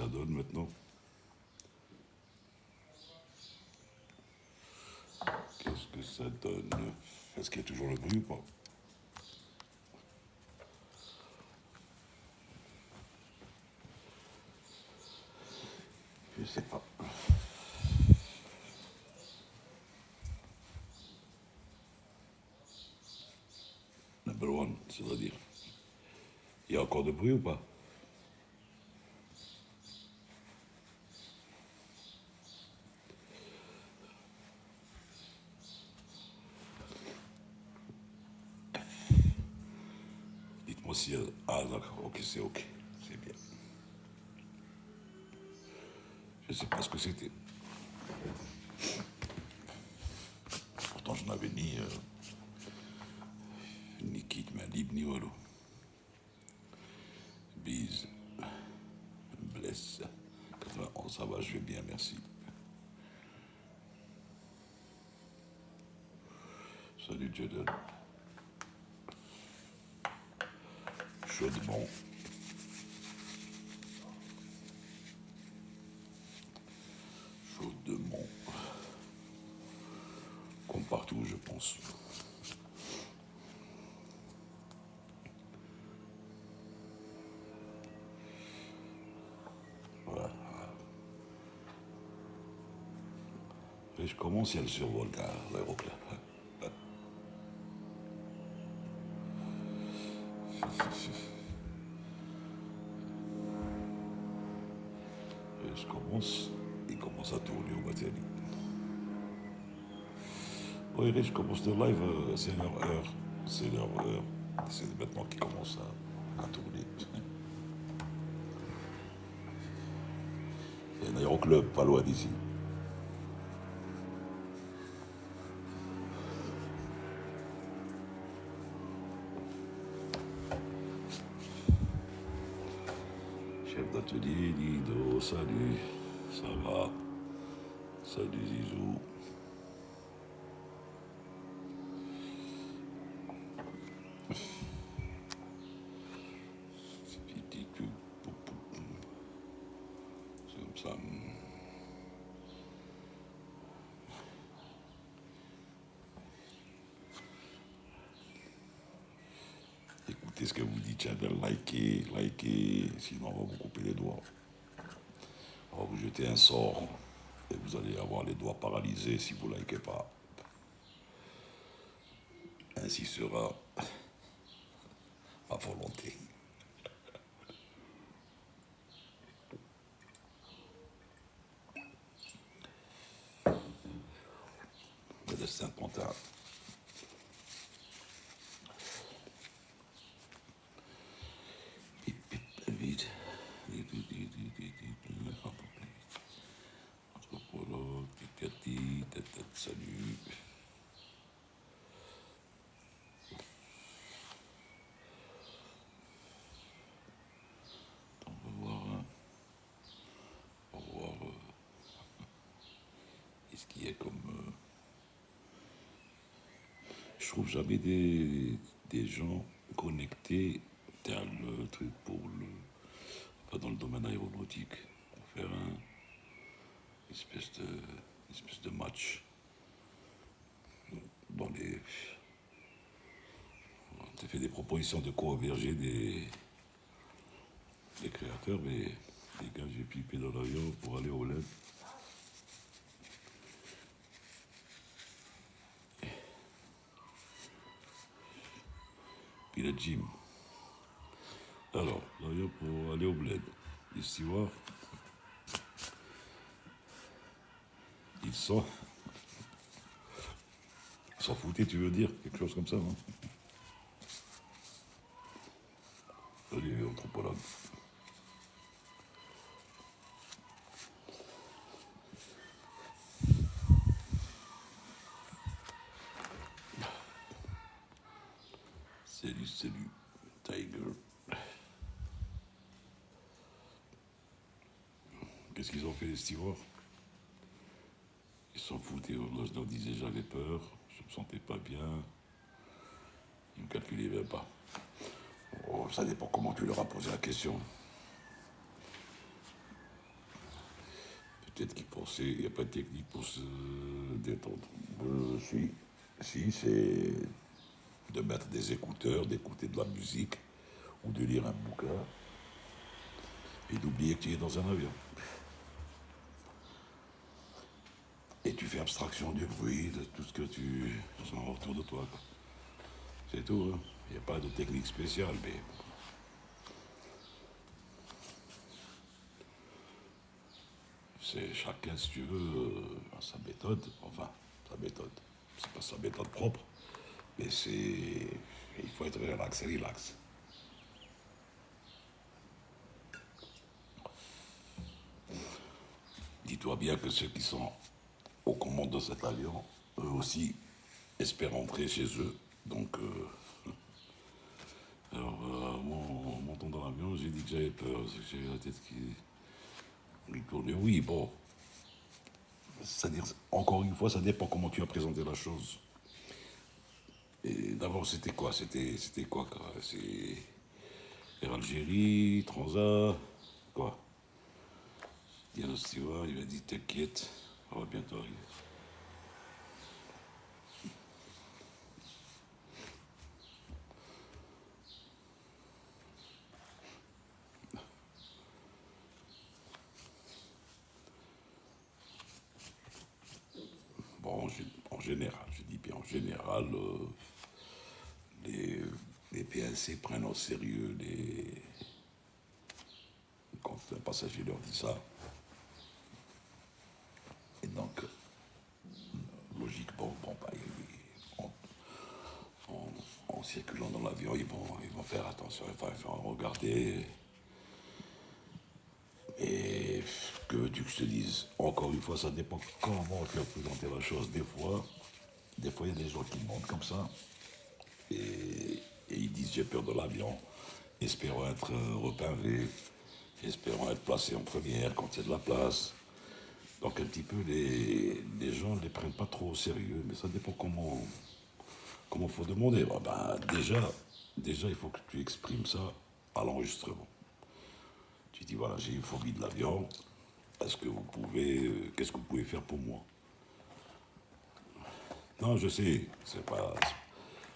ça donne maintenant? Qu'est-ce que ça donne? Est-ce qu'il y a toujours le bruit ou pas? Je sais pas. Number one, c'est-à-dire. Il y a encore de bruit ou pas? Dites-moi si... Ah d'accord, ok, c'est ok. C'est bien. Je sais pas ce que c'était. Pourtant, je n'avais ni kit, mais libre, ni voilà. Bise. Blesse. 91, ça va, je vais bien, merci. Salut, Jordan. Chaudement. Chaudement. Comme partout, je pense. Voilà. Et je commence, il y a le survol, l'aéroclub. Et je commence, il commence à tourner au Matériel. Oui, je commence le live, c'est leur heure. C'est leur heure. C'est maintenant qu'ils commencent à tourner. Il y a un aéroclub pas loin d'ici. Chef d'atelier, Lido, salut, ça va? Salut Zizou. C'est comme ça. Écoutez ce que vous dites, channel, likez, sinon on va vous couper les doigts. On va vous jeter un sort et vous allez avoir les doigts paralysés si vous ne likez pas. Ainsi sera ma volonté. Le destin comptable. Vite. Anthropologue, Cathy, salut. On va voir. Qu'est-ce qu'il y a comme. Je trouve jamais des gens connectés dans le truc pas dans le domaine aéronautique, pour faire une espèce de match dans les. On a fait des propositions de converger des créateurs, mais les gars, j'ai pipé dans l'avion pour aller au LED. Puis le gym. Alors, l'avion pour aller au bled. Les stewards, ils s'en foutaient, tu veux dire? Quelque chose comme ça, non? Salut, anthropologue. Salut, Tiger. Qu'est-ce qu'ils ont fait, les stewards? Ils s'en foutaient, je leur disais j'avais peur, je me sentais pas bien. Ils me calculaient même pas. Oh, ça dépend comment tu leur as posé la question. Peut-être qu'il pensait, il n'y a pas de technique pour se détendre. Si, si, c'est de mettre des écouteurs, d'écouter de la musique ou de lire un bouquin et d'oublier que tu es dans un avion. Et tu fais abstraction du bruit, de tout ce que tu sens autour de toi, quoi. C'est tout, hein. Il n'y a pas de technique spéciale, mais c'est chacun, si tu veux, sa méthode. Enfin, sa méthode. C'est pas sa méthode propre, mais c'est. Il faut être relax. Dis-toi bien que ceux qui sont aux commandes de cet avion, eux aussi, espèrent rentrer chez eux. Donc, en montant dans l'avion, j'ai dit que j'avais peur, j'ai eu la tête qui tournait. Oui, bon, c'est-à-dire, encore une fois, ça dépend comment tu as présenté la chose. Et d'abord, c'était quoi, quoi. C'est Air Algérie, Transat, quoi. Diana Stewart, il m'a dit t'inquiète, ça va bientôt arriver. Bon, en général, je dis bien en général, les, les PNC prennent au sérieux quand un passager leur dit ça. Et donc, logiquement, bon, bah, en circulant dans l'avion, ils vont faire attention, ils vont regarder. Et que tu que je te dise, encore une fois, ça dépend comment tu as présenté la chose. Des fois, il y a des gens qui montent comme ça et ils disent j'ai peur de l'avion, espérant être repinvés, espérant être placés en première quand il y a de la place. Donc un petit peu, les gens ne les prennent pas trop au sérieux, mais ça dépend comment faut demander. Bon, ben, déjà, il faut que tu exprimes ça à l'enregistrement. Tu dis voilà, j'ai une phobie de l'avion. Qu'est-ce que vous pouvez faire pour moi? Non, je sais, c'est pas,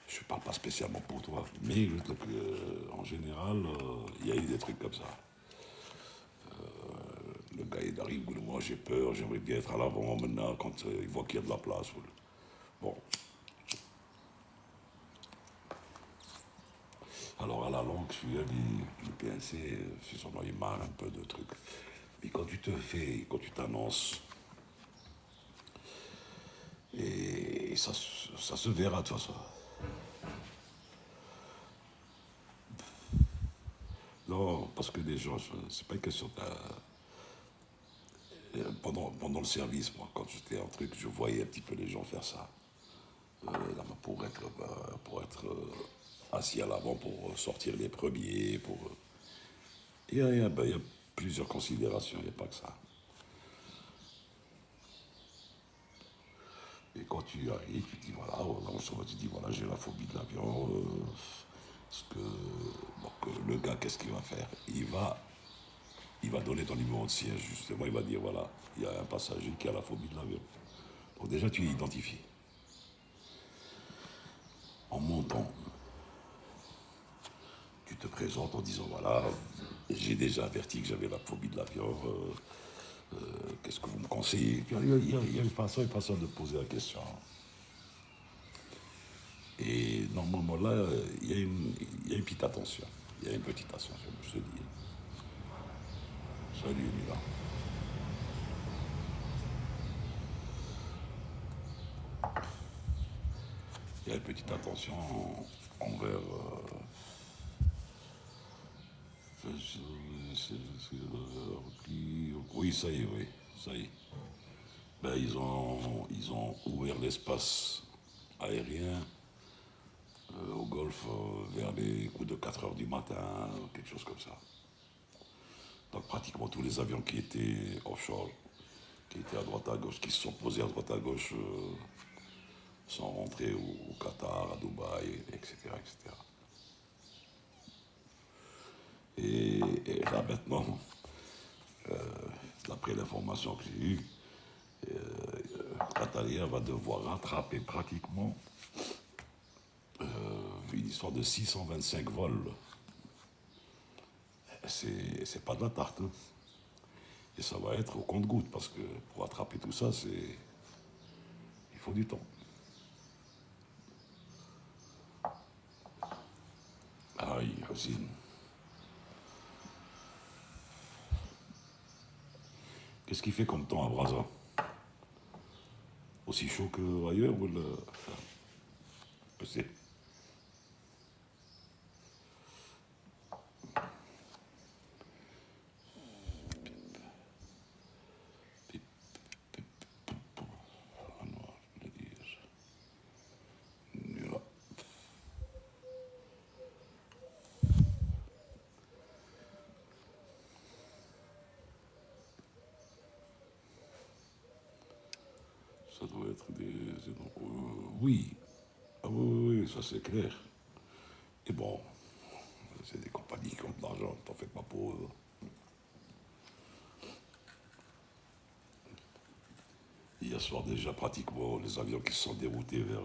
je parle pas spécialement pour toi, mais le truc, en général, il y a eu des trucs comme ça. Le gars il arrive, moi j'ai peur, j'aimerais bien être à l'avant maintenant quand il voit qu'il y a de la place. Bon, alors à la longue, je suis allé, le PNC, c'est sûrement il marre un peu de trucs. Mais quand tu t'annonces, et ça se verra de toute façon. Non, parce que les gens, c'est pas une question de. Pendant le service, moi, quand j'étais en truc, je voyais un petit peu les gens faire ça. Pour être assis à l'avant, pour sortir les premiers, pour. Il y a plusieurs considérations, il n'y a pas que ça. Et quand tu arrives, tu dis voilà, tu dis voilà, j'ai la phobie de l'avion. Parce que, donc, le gars, qu'est-ce qu'il va faire? Il va donner ton numéro de siège, justement, il va dire voilà, il y a un passager qui a la phobie de l'avion. Donc déjà, tu identifies. En montant, tu te présentes en disant voilà, j'ai déjà averti que j'avais la phobie de l'avion. Qu'est-ce que vous me conseillez? Il y a une façon de poser la question. Et normalement là, il y a une petite attention. Il y a une petite attention, je te dis. Salut, Mila. Il y a une petite attention envers. Oui, ça y est, oui, ça y est. Ben, ils ont ouvert l'espace aérien au Golfe vers les coups de 4 heures du matin, quelque chose comme ça. Donc pratiquement tous les avions qui étaient offshore, qui étaient à droite à gauche, qui se sont posés à droite à gauche, sont rentrés au Qatar, à Dubaï, etc. etc. Et là maintenant, d'après l'information que j'ai eue, Catalina va devoir rattraper pratiquement une histoire de 625 vols. C'est pas de la tarte. Hein. Et ça va être au compte-gouttes, parce que pour attraper tout ça, il faut du temps. Aïe, Rosine. Qu'est-ce qu'il fait comme temps à Brazza? Aussi chaud qu'ailleurs ou le... Je sais. Ah non, je vais dire. Là. Ça doit être des... oui. Ah oui, oui, oui, ça c'est clair. Et bon, c'est des compagnies qui ont de l'argent, t'en fais pas pour eux. Hier soir déjà pratiquement les avions qui se sont déroutés vers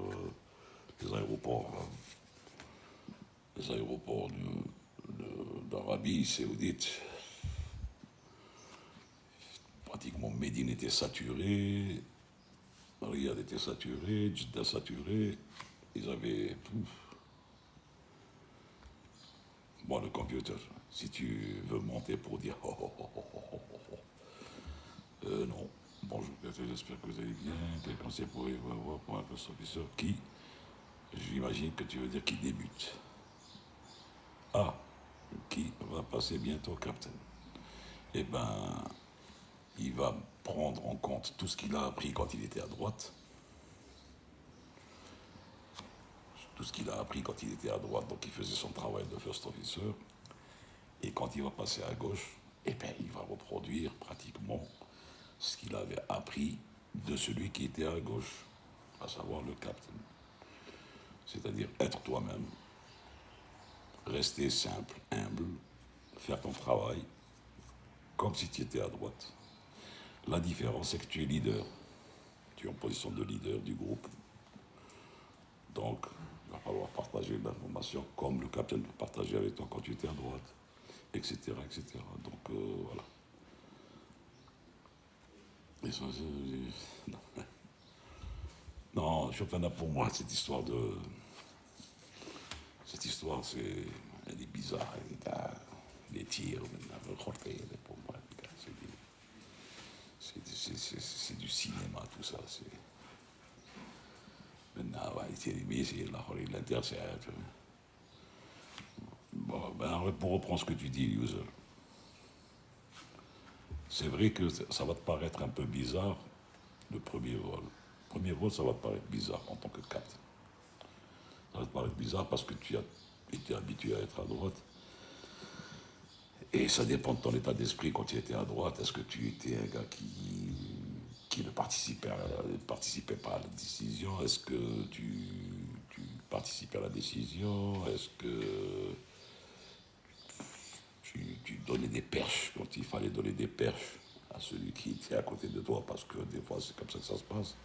les aéroports. Hein. Les aéroports d'Arabie Saoudite. Pratiquement Médine était saturé, Riyad était saturé, Jeddah saturé. Ils avaient tout. Bon, le computer, si tu veux monter pour dire non. Bonjour, j'espère que vous allez bien. Quel conseil pourriez-vous avoir pour un post officer qui, j'imagine que tu veux dire qui débute. Ah, qui va passer bientôt captain. Eh ben, il va prendre en compte tout ce qu'il a appris quand il était à droite. Tout ce qu'il a appris quand il était à droite, donc il faisait son travail de first officer. Et quand il va passer à gauche, eh bien, il va reproduire pratiquement ce qu'il avait appris de celui qui était à gauche, à savoir le captain. C'est-à-dire être toi-même, rester simple, humble, faire ton travail comme si tu étais à droite. La différence, c'est que tu es leader. Tu es en position de leader du groupe. Donc, il va falloir partager l'information comme le capitaine peut partager avec toi quand tu étais à droite, etc. etc. Donc, voilà. Et ça, non. Non, championnat pour moi, cette histoire, c'est. Elle est bizarre. Les tirs, pour moi, c'est du cinéma, tout ça. Maintenant, ouais, c'est l'intercepte. Bon, ben, pour reprendre ce que tu dis, user, c'est vrai que ça va te paraître un peu bizarre, le premier vol. Le premier vol, ça va te paraître bizarre en tant que captain. Ça va te paraître bizarre parce que tu as été habitué à être à droite. Et ça dépend de ton état d'esprit quand tu étais à droite. Est-ce que tu étais un gars qui ne participait pas à la décision? Est-ce que tu participais à la décision? Est-ce que tu donnais des perches quand il fallait donner des perches à celui qui était à côté de toi? Parce que des fois, c'est comme ça que ça se passe.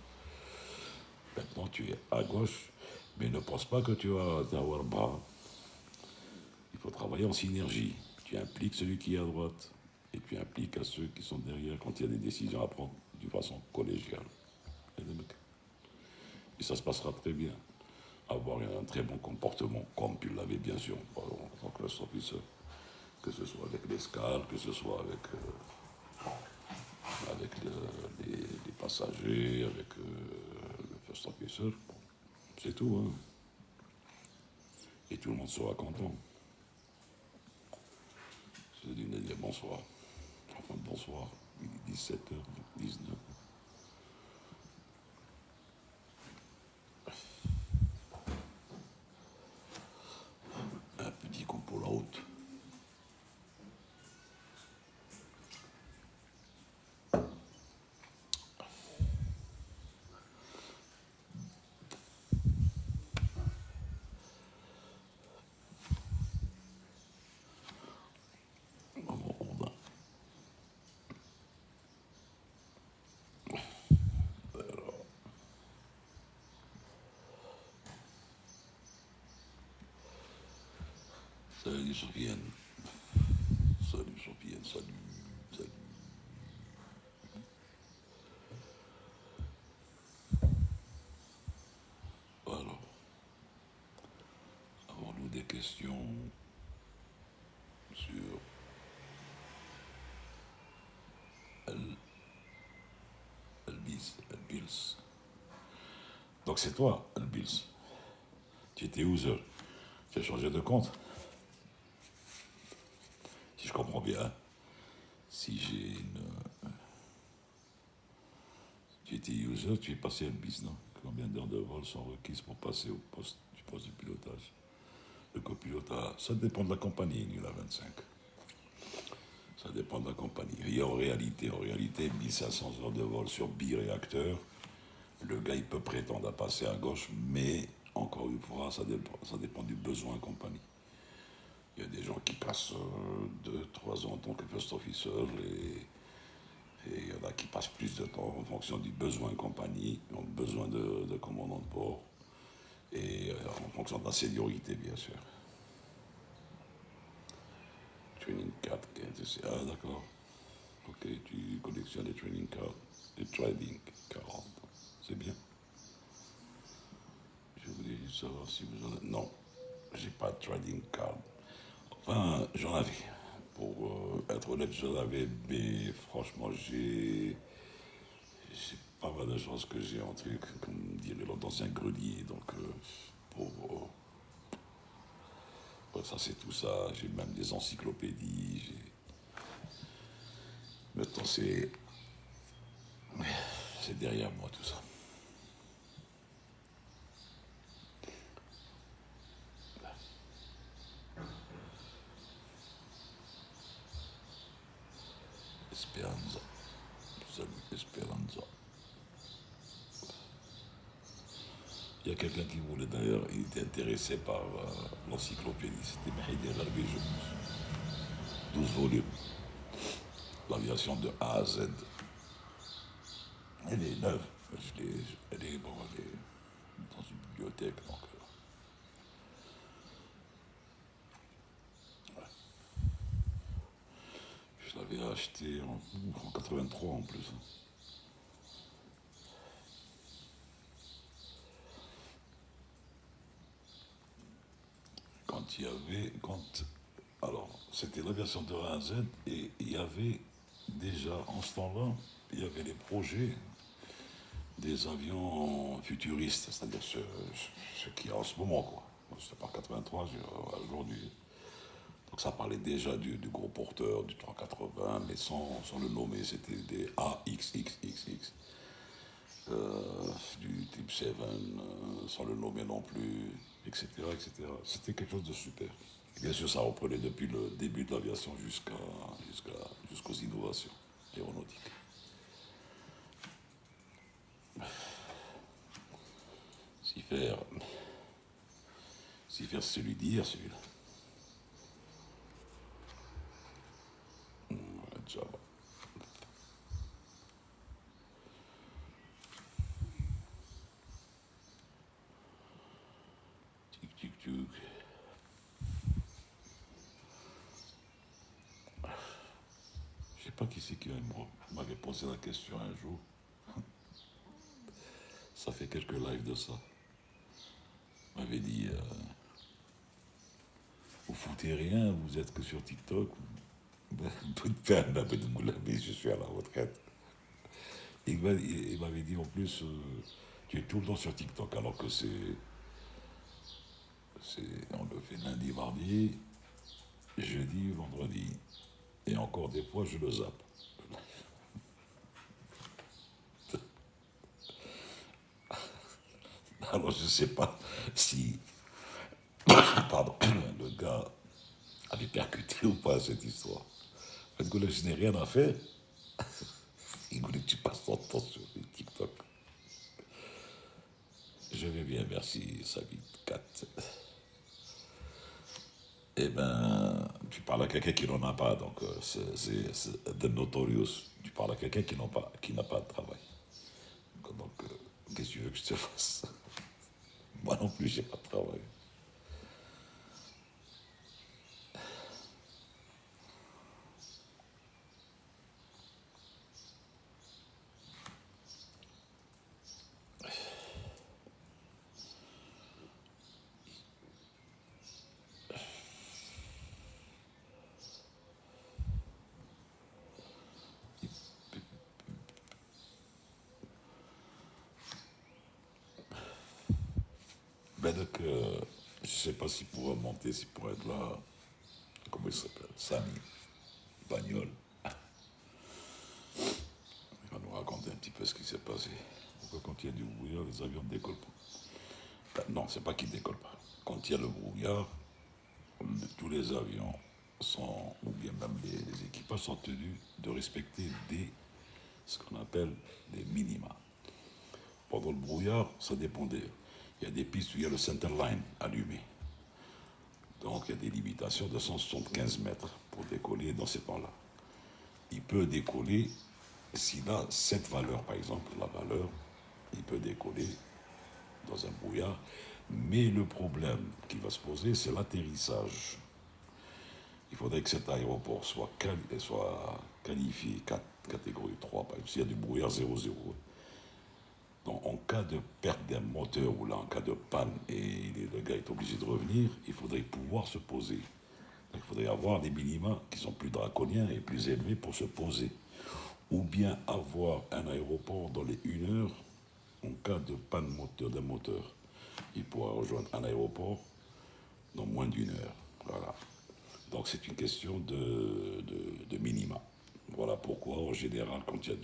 Maintenant, tu es à gauche, mais ne pense pas que tu vas t'avoir bas. Il faut travailler en synergie. Tu impliques celui qui est à droite et tu impliques à ceux qui sont derrière quand il y a des décisions à prendre d'une façon collégiale. Et ça se passera très bien. Avoir un très bon comportement, comme tu l'avais bien sûr en tant que officer, que ce soit avec l'escale, que ce soit avec les passagers, avec le first officer. C'est tout. Hein. Et tout le monde sera content. Je dis Nadia, bonsoir. Enfin, bonsoir. Il est 17h19. Un petit coup pour la route. Salut Sofiane. Salut Sofiane, salut. Salut. Alors, avons-nous des questions sur El, Elbils? Donc c'est toi, Elbils. Tu étais user. Tu as changé de compte. Si je comprends bien, si j'ai une. Tu étais user, tu es passé Elbis, non? Combien d'heures de vol sont requises pour passer au poste du poste de pilotage? Le copilotage, ça dépend de la compagnie, nul à 25. Ça dépend de la compagnie. Et en réalité, 1500 heures de vol sur biréacteur, le gars il peut prétendre à passer à gauche, mais encore une fois, ça dépend du besoin compagnie. Il y a des gens qui passent 2, 3 ans en tant que first officer et il y en a qui passent plus de temps en fonction du besoin compagnie, donc besoin de commandant de port et en fonction de la seniorité bien sûr. Training card, ah d'accord. Ok, tu collectionnes les training cards, les trading cards. C'est bien. Je voulais juste savoir si vous en avez. Non, j'ai pas de trading card. Enfin, j'en avais. Pour être honnête, j'en avais, mais franchement, j'ai pas mal de chance que j'ai un truc, comme dirait l'autre, dans un grenier. Donc, pour. Ça, c'est tout ça. J'ai même des encyclopédies. Maintenant, c'est derrière moi tout ça. Esperanza. Salut, Esperanza. Il y a quelqu'un qui voulait d'ailleurs, il était intéressé par l'encyclopédie, c'était Mahdi Gharbi, je pense. 12 volumes, l'aviation de A à Z. Elle est neuve, elle est, bon, elle est dans une bibliothèque, donc ouais. Je l'avais acheté en 83 en plus. Quand il y avait, alors c'était l'aviation de A à Z et il y avait déjà en ce temps-là, il y avait les projets des avions futuristes, c'est-à-dire ce qu'il y a en ce moment, quoi. C'était pas 83, aujourd'hui. Donc ça parlait déjà du gros porteur, du 380, mais sans le nommer, c'était des AXXXX, du type 7, sans le nommer non plus, etc., etc. C'était quelque chose de super. Et bien sûr, ça reprenait depuis le début de l'aviation jusqu'aux innovations aéronautiques. Si faire, si faire celui d'hier, celui-là. Ouais, Java. Tic, tic, tic. Je sais pas qui c'est qui m'avait posé la question un jour. Ça fait quelques lives de ça. M'avait dit, vous foutez rien, vous êtes que sur TikTok. Peu de peine, un peu de moulin, mais je suis à la retraite. Il m'avait dit en plus, tu es tout le temps sur TikTok, alors que on le fait lundi, mardi, jeudi, vendredi. Et encore des fois, je le zappe. Alors je sais pas si, pardon, le gars avait percuté ou pas cette histoire. Parce que là, je n'ai rien à faire. Il voulait que tu passes ton temps sur TikTok. Je vais bien, merci, Sabine 4. Eh ben, tu parles à quelqu'un qui n'en a pas, donc c'est The Notorious. Tu parles à quelqu'un qui n'a pas de travail. Donc, qu'est-ce que tu veux que je te fasse? Moi non plus, j'ai pas de travail. Ben donc, je sais pas s'il pourra monter, s'il pourrait être là. Comment il s'appelle? Samy, Bagnol. Il va nous raconter un petit peu ce qui s'est passé. Pourquoi quand il y a du brouillard, les avions ne décollent pas? Ben, non, c'est pas qu'ils ne décollent pas. Quand il y a le brouillard, tous les avions sont, ou bien même les équipages sont tenus de respecter ce qu'on appelle des minima. Pendant le brouillard, ça dépend des. Il y a des pistes où il y a le center line allumé. Donc il y a des limitations de 175 mètres pour décoller dans ces temps-là. Il peut décoller, s'il a cette valeur, par exemple, la valeur, il peut décoller dans un brouillard. Mais le problème qui va se poser, c'est l'atterrissage. Il faudrait que cet aéroport soit qualifié catégorie 3, par exemple, s'il y a du brouillard 0,0. Donc, en cas de perte d'un moteur ou là, en cas de panne et le gars est obligé de revenir, il faudrait pouvoir se poser. Donc, il faudrait avoir des minima qui sont plus draconiens et plus élevés pour se poser. Ou bien avoir un aéroport dans les 1 heure en cas de panne d'un moteur. Il pourra rejoindre un aéroport dans moins d'1 heure. Voilà. Donc c'est une question de minima. Voilà pourquoi, en général, quand il y a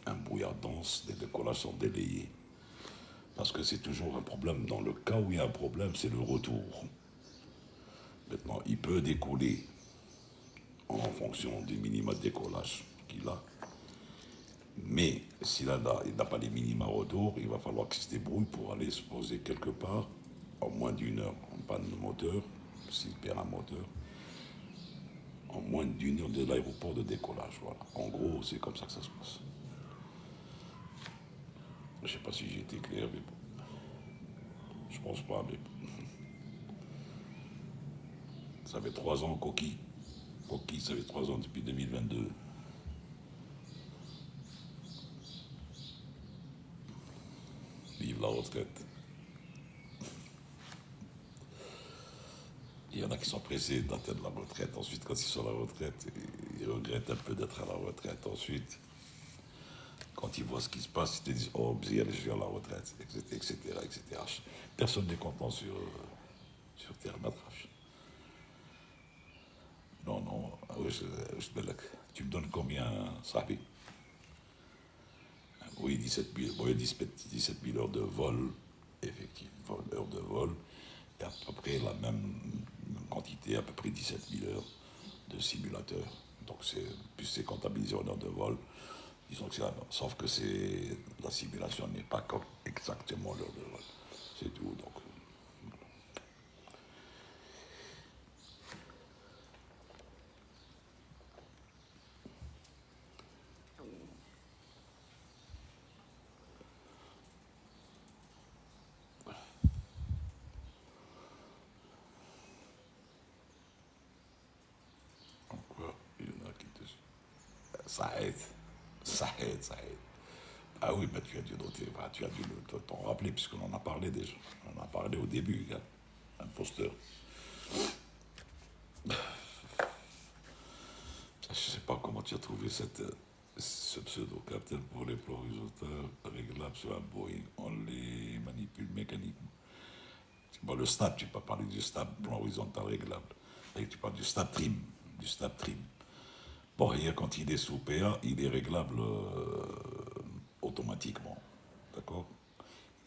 un brouillard dense, les décollages sont délayés. Parce que c'est toujours un problème. Dans le cas où il y a un problème, c'est le retour. Maintenant, il peut décoller en fonction du minima de décollage qu'il a. Mais s'il n'a pas les minima retour, il va falloir qu'il se débrouille pour aller se poser quelque part en moins d'1 heure en panne de moteur, s'il perd un moteur, en moins d'1 heure de l'aéroport de décollage. Voilà. En gros, c'est comme ça que ça se passe. Je ne sais pas si j'ai été clair, mais bon, je pense pas, mais ça fait 3 ans, Coquille. Coquille, ça fait 3 ans depuis 2022. Vive la retraite. Il y en a qui sont pressés d'atteindre la retraite. Ensuite, quand ils sont à la retraite, ils regrettent un peu d'être à la retraite. Ensuite, quand ils voient ce qui se passe, ils te disent oh, je suis à la retraite, etc., etc. Personne n'est content sur Terre Natrach. Non, non, oui, tu me donnes combien, Sabi? Oui, 17 000 heures de vol, effectivement, heures de vol, et à peu près la même quantité, à peu près 17 000 heures de simulateur. Donc, plus c'est comptabilisé en heures de vol, disons que c'est sauf que la simulation n'est pas comme exactement l'heure de vol. C'est tout. Donc, il y en a qui te. Ça aide. Ça aide, ça aide. Ah oui, mais tu as dû noter, tu as dû t'en rappeler, puisqu'on en a parlé déjà. On en a parlé au début, gars. Imposteur. Je ne sais pas comment tu as trouvé ce pseudo captain pour les plans horizontaux réglables sur un Boeing. On les manipule mécaniquement. Bon, le stab, tu peux pas parler du stab plan horizontal réglable. Et tu parles du stab trim. Du stab trim. Bon, hier, quand il est sous PA, il est réglable automatiquement. D'accord.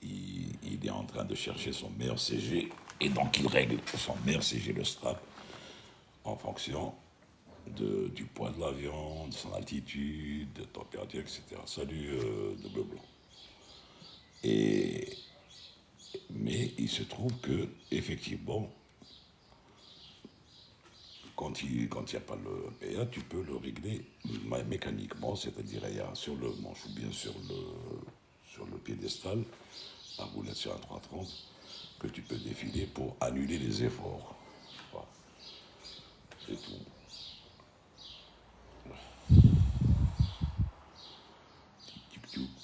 Il est en train de chercher son meilleur CG. Et donc, il règle son meilleur CG, le strap, en fonction du poids de l'avion, de son altitude, de température, etc. Salut, double blanc. Mais il se trouve que, effectivement, quand il n'y a pas le PA, tu peux le régler mécaniquement, c'est-à-dire sur le manche ou bien sur le piédestal, la roulette sur un 330, que tu peux défiler pour annuler les efforts. Voilà. C'est tout.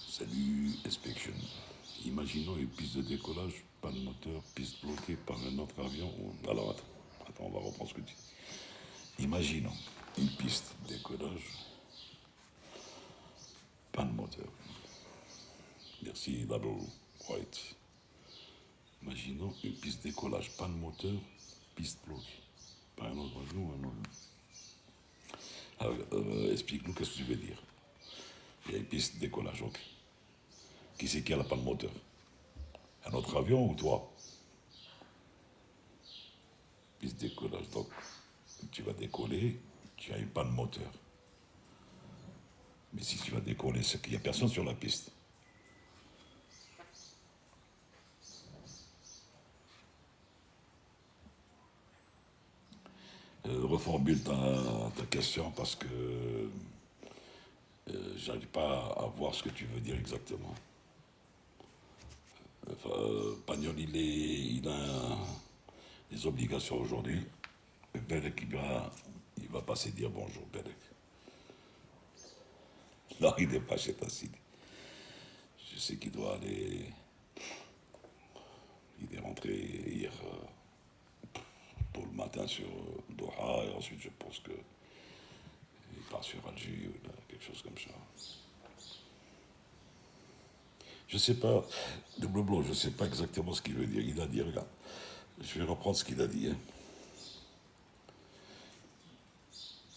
Salut, inspection. Imaginons une piste de décollage, pas de moteur, piste bloquée par un autre avion. Alors attends, on va reprendre ce que tu dis. Imaginons une piste de décollage, pas de moteur. Merci, Lalo. Right. Imaginons une piste de décollage, panne moteur, piste bloquée. Pas un autre avion, un autre. Alors, explique-nous qu'est-ce que tu veux dire. Il y a une piste de décollage, ok. Qui c'est qui a la panne moteur? Un autre avion ou toi? Piste de décollage, donc tu vas décoller, tu as une panne moteur. Mais si tu vas décoller, c'est qu'il n'y a personne sur la piste. Reformule ta question parce que j'arrive pas à voir ce que tu veux dire exactement. Pagnol, il a des obligations aujourd'hui. Belek, il va passer dire bonjour, Belek. Non, il n'est pas chez Tassine. Je sais qu'il doit aller. Il est rentré hier tôt le matin sur Doha et ensuite je pense que il part sur Alger ou quelque chose comme ça. Je sais pas, de Bleu, je sais pas exactement ce qu'il veut dire. Il a dit, regarde, je vais reprendre ce qu'il a dit. Hein.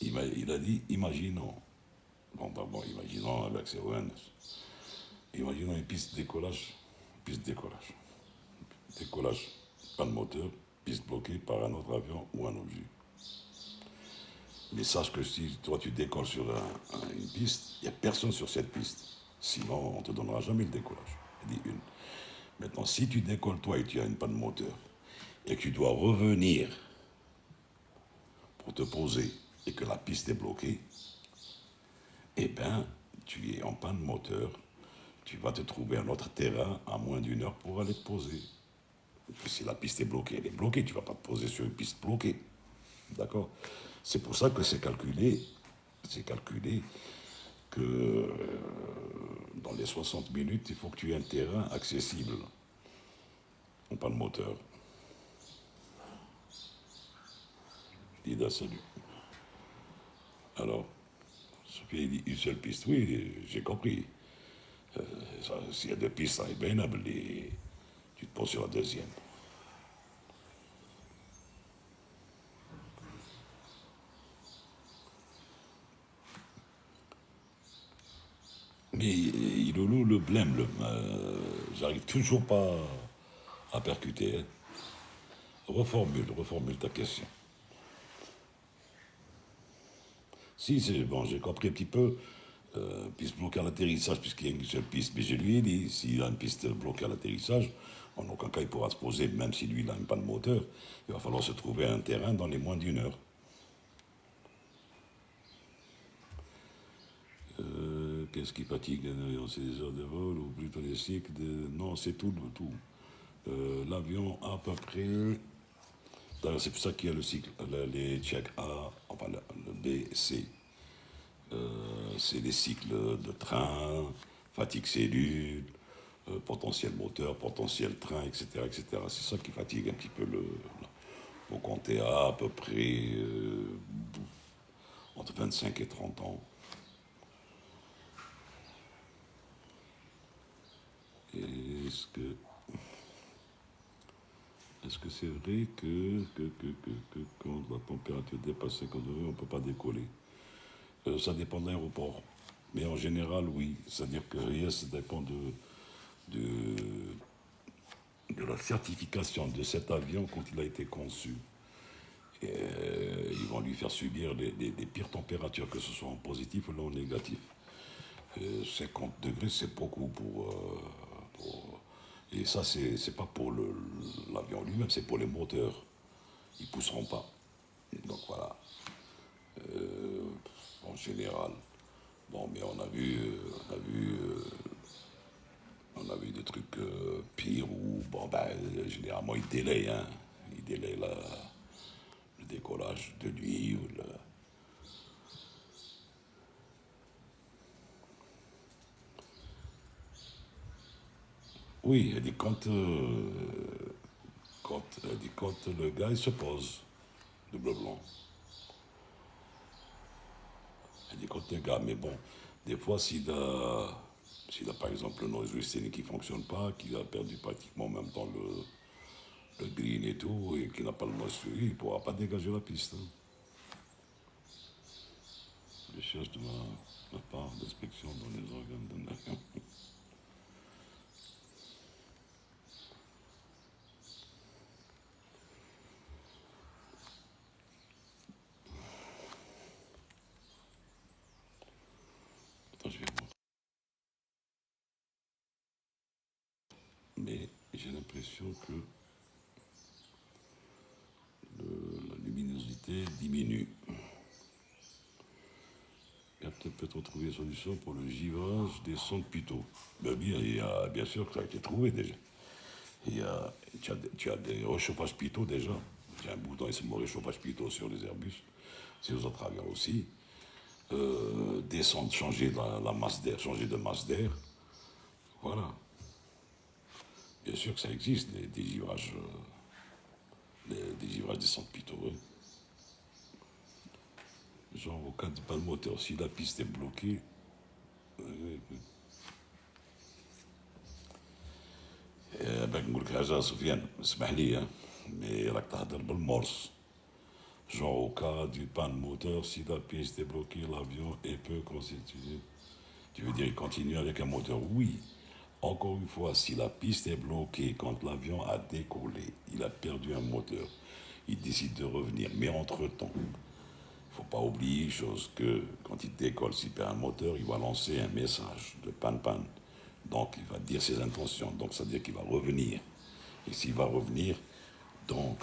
Il a dit, imaginons, bon d'abord, imaginons avec ses ON, imaginons une piste de décollage. Décollage, pas de moteur, piste bloquée par un autre avion ou un objet. Mais sache que si toi tu décolles sur une piste, il n'y a personne sur cette piste. Sinon, on ne te donnera jamais le décollage. Il dit une. Maintenant, si tu décolles toi et tu as une panne moteur, et que tu dois revenir pour te poser et que la piste est bloquée, eh bien, tu es en panne moteur, tu vas te trouver un autre terrain à moins d'une heure pour aller te poser. Si la piste est bloquée, elle est bloquée, tu ne vas pas te poser sur une piste bloquée. D'accord? C'est pour ça que c'est calculé que dans les 60 minutes, il faut que tu aies un terrain accessible. On parle moteur. Dida, salut. Alors, Sophie dit une seule piste. Oui, j'ai compris. S'il y a deux pistes, ça est bien, tu te poses sur la deuxième. Mais il le blême, j'arrive toujours pas à percuter. Hein. Reformule ta question. Si, c'est bon, j'ai compris un petit peu. Piste bloquée à l'atterrissage, puisqu'il y a une seule piste. Mais je lui ai dit, s'il a une piste bloquée à l'atterrissage, en aucun cas il pourra se poser, même si lui il a une panne moteur, il va falloir se trouver un terrain dans les moins d'une heure. Qu'est-ce qui fatigue? C'est des heures de vol ou plutôt des cycles de... Non, c'est tout. L'avion à peu près... D'ailleurs, c'est pour ça qu'il y a le cycle, les checks A, enfin le B, C. C'est les cycles de train, fatigue cellule, potentiel moteur, potentiel train, etc. etc. C'est ça qui fatigue un petit peu le... Faut compter à peu près entre 25 et 30 ans. Est-ce que c'est vrai que quand la température dépasse 50 degrés, on ne peut pas décoller? Ça dépend de l'aéroport. Mais en général, oui. C'est-à-dire que ça dépend de la certification de cet avion quand il a été conçu. Et, ils vont lui faire subir les pires températures, que ce soit en positif ou en négatif. 50 degrés, c'est beaucoup et ça, c'est pas pour l'avion lui-même, c'est pour les moteurs. Ils pousseront pas. Donc voilà. En général. Bon, mais on a vu des trucs pires où, bon, ben, généralement, ils délayent, hein. Ils délayent le décollage de nuit ou le... Oui, elle dit quand le gars il se pose, double blanc. Elle dit quand le gars, mais bon, des fois s'il a S'il a par exemple le noise listening qui ne fonctionne pas, qu'il a perdu pratiquement même dans le green et tout, et qu'il n'a pas le noise suivi, il ne pourra pas dégager la piste. Hein. Je cherche de ma part d'inspection dans les organes de nation. Attends, je vais voir. Mais j'ai l'impression que la luminosité diminue. Il y a peut-être trouvé une solution pour le givrage des sons de Pitot. Ben bien sûr que ça a été trouvé déjà. Tu as des réchauffages Pitot déjà. J'ai un bouton de réchauffage Pitot sur les Airbus, sur les autres avions aussi. Descendre, changer la masse d'air, changer de masse d'air. Voilà. Bien sûr que ça existe, des givrages, des givrages des sons de Pitot. Ouais. Genre au cas de panne moteur, si la piste est bloquée, باك نقول لك حاجه سفيان اسمح لي مي راك تهضر بالمورس. Genre au cas du panne moteur, si la piste est bloquée, l'avion peut constituer. Tu veux dire il continue avec un moteur? Oui. Encore une fois, si la piste est bloquée quand l'avion a décollé, il a perdu un moteur, il décide de revenir. Mais entre-temps, il ne faut pas oublier une chose que quand il décolle, s'il perd un moteur, il va lancer un message de panne-panne. Donc il va dire ses intentions. Donc ça veut dire qu'il va revenir. Et s'il va revenir, donc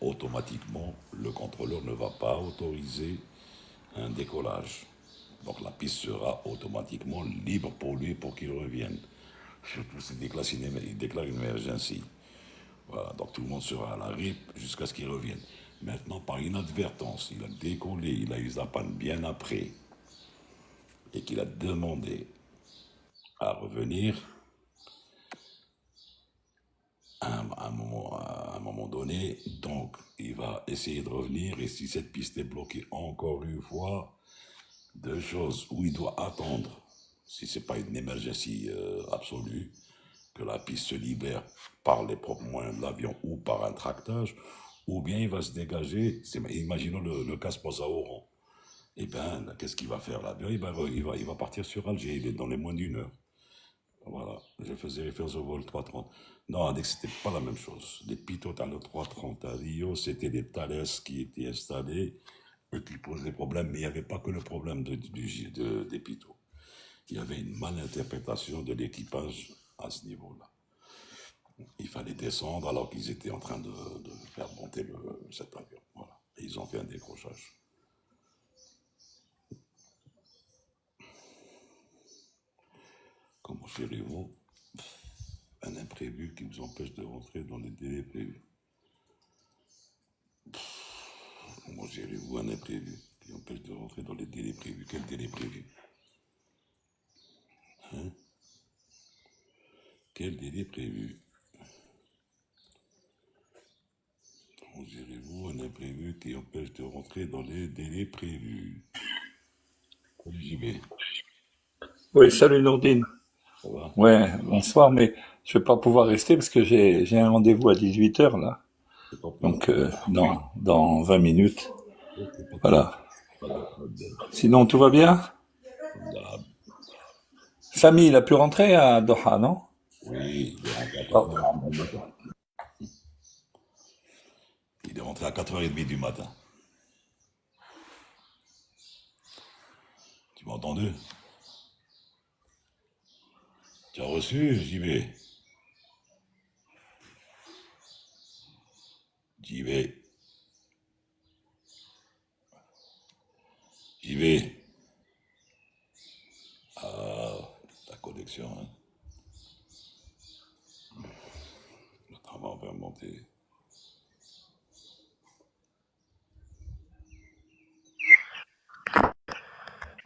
automatiquement, le contrôleur ne va pas autoriser un décollage. Donc la piste sera automatiquement libre pour lui pour qu'il revienne. Surtout s'il déclare une émergence. Voilà, donc tout le monde sera à la RIP jusqu'à ce qu'il revienne. Maintenant, par inadvertance, il a décollé, il a eu la panne bien après, et qu'il a demandé à revenir, à un moment donné, donc il va essayer de revenir, et si cette piste est bloquée encore une fois, deux choses, où il doit attendre, si ce n'est pas une émergence absolue, que la piste se libère par les propres moyens de l'avion ou par un tractage, ou bien il va se dégager, imaginons le casse-posa au rang. Eh bien, qu'est-ce qu'il va faire l'avion? Il va partir sur Alger, il est dans les moins d'une heure. Voilà, je faisais référence au vol 330. Non, Index, c'était pas la même chose. Les pilotes à le 330 à Rio, c'était des Thales qui étaient installés et qui posaient des problèmes, mais il n'y avait pas que le problème des pilotes. Il y avait une malinterprétation de l'équipage à ce niveau-là. Il fallait descendre alors qu'ils étaient en train de faire monter cet avion. Voilà. Et ils ont fait un décrochage. Comment gérez-vous un imprévu qui vous empêche de rentrer dans les délais prévus? Comment gérez-vous un imprévu qui empêche de rentrer dans les délais prévus? Quel délai prévu? Hein? Quel délai prévu? Comment gérez-vous un imprévu qui empêche de rentrer dans les délais prévus? Salut JB, Oui, salut Nourdine. ça va? Ouais, bonsoir, mais je vais pas pouvoir rester parce que j'ai un rendez-vous à 18 heures là. C'est pas pour Donc dans 20 minutes. Ok, pas de problème. Voilà. Pas de- Sinon tout va bien? là, Samy, il a pu rentrer à Doha, non? oui, il est rentré à Oh, 4h30 du matin. Il est rentré à 4h30 du matin. Tu m'as entendu? Tu as reçu, JB? JB, JB. Ah, la connexion, hein. Attends, on va monter.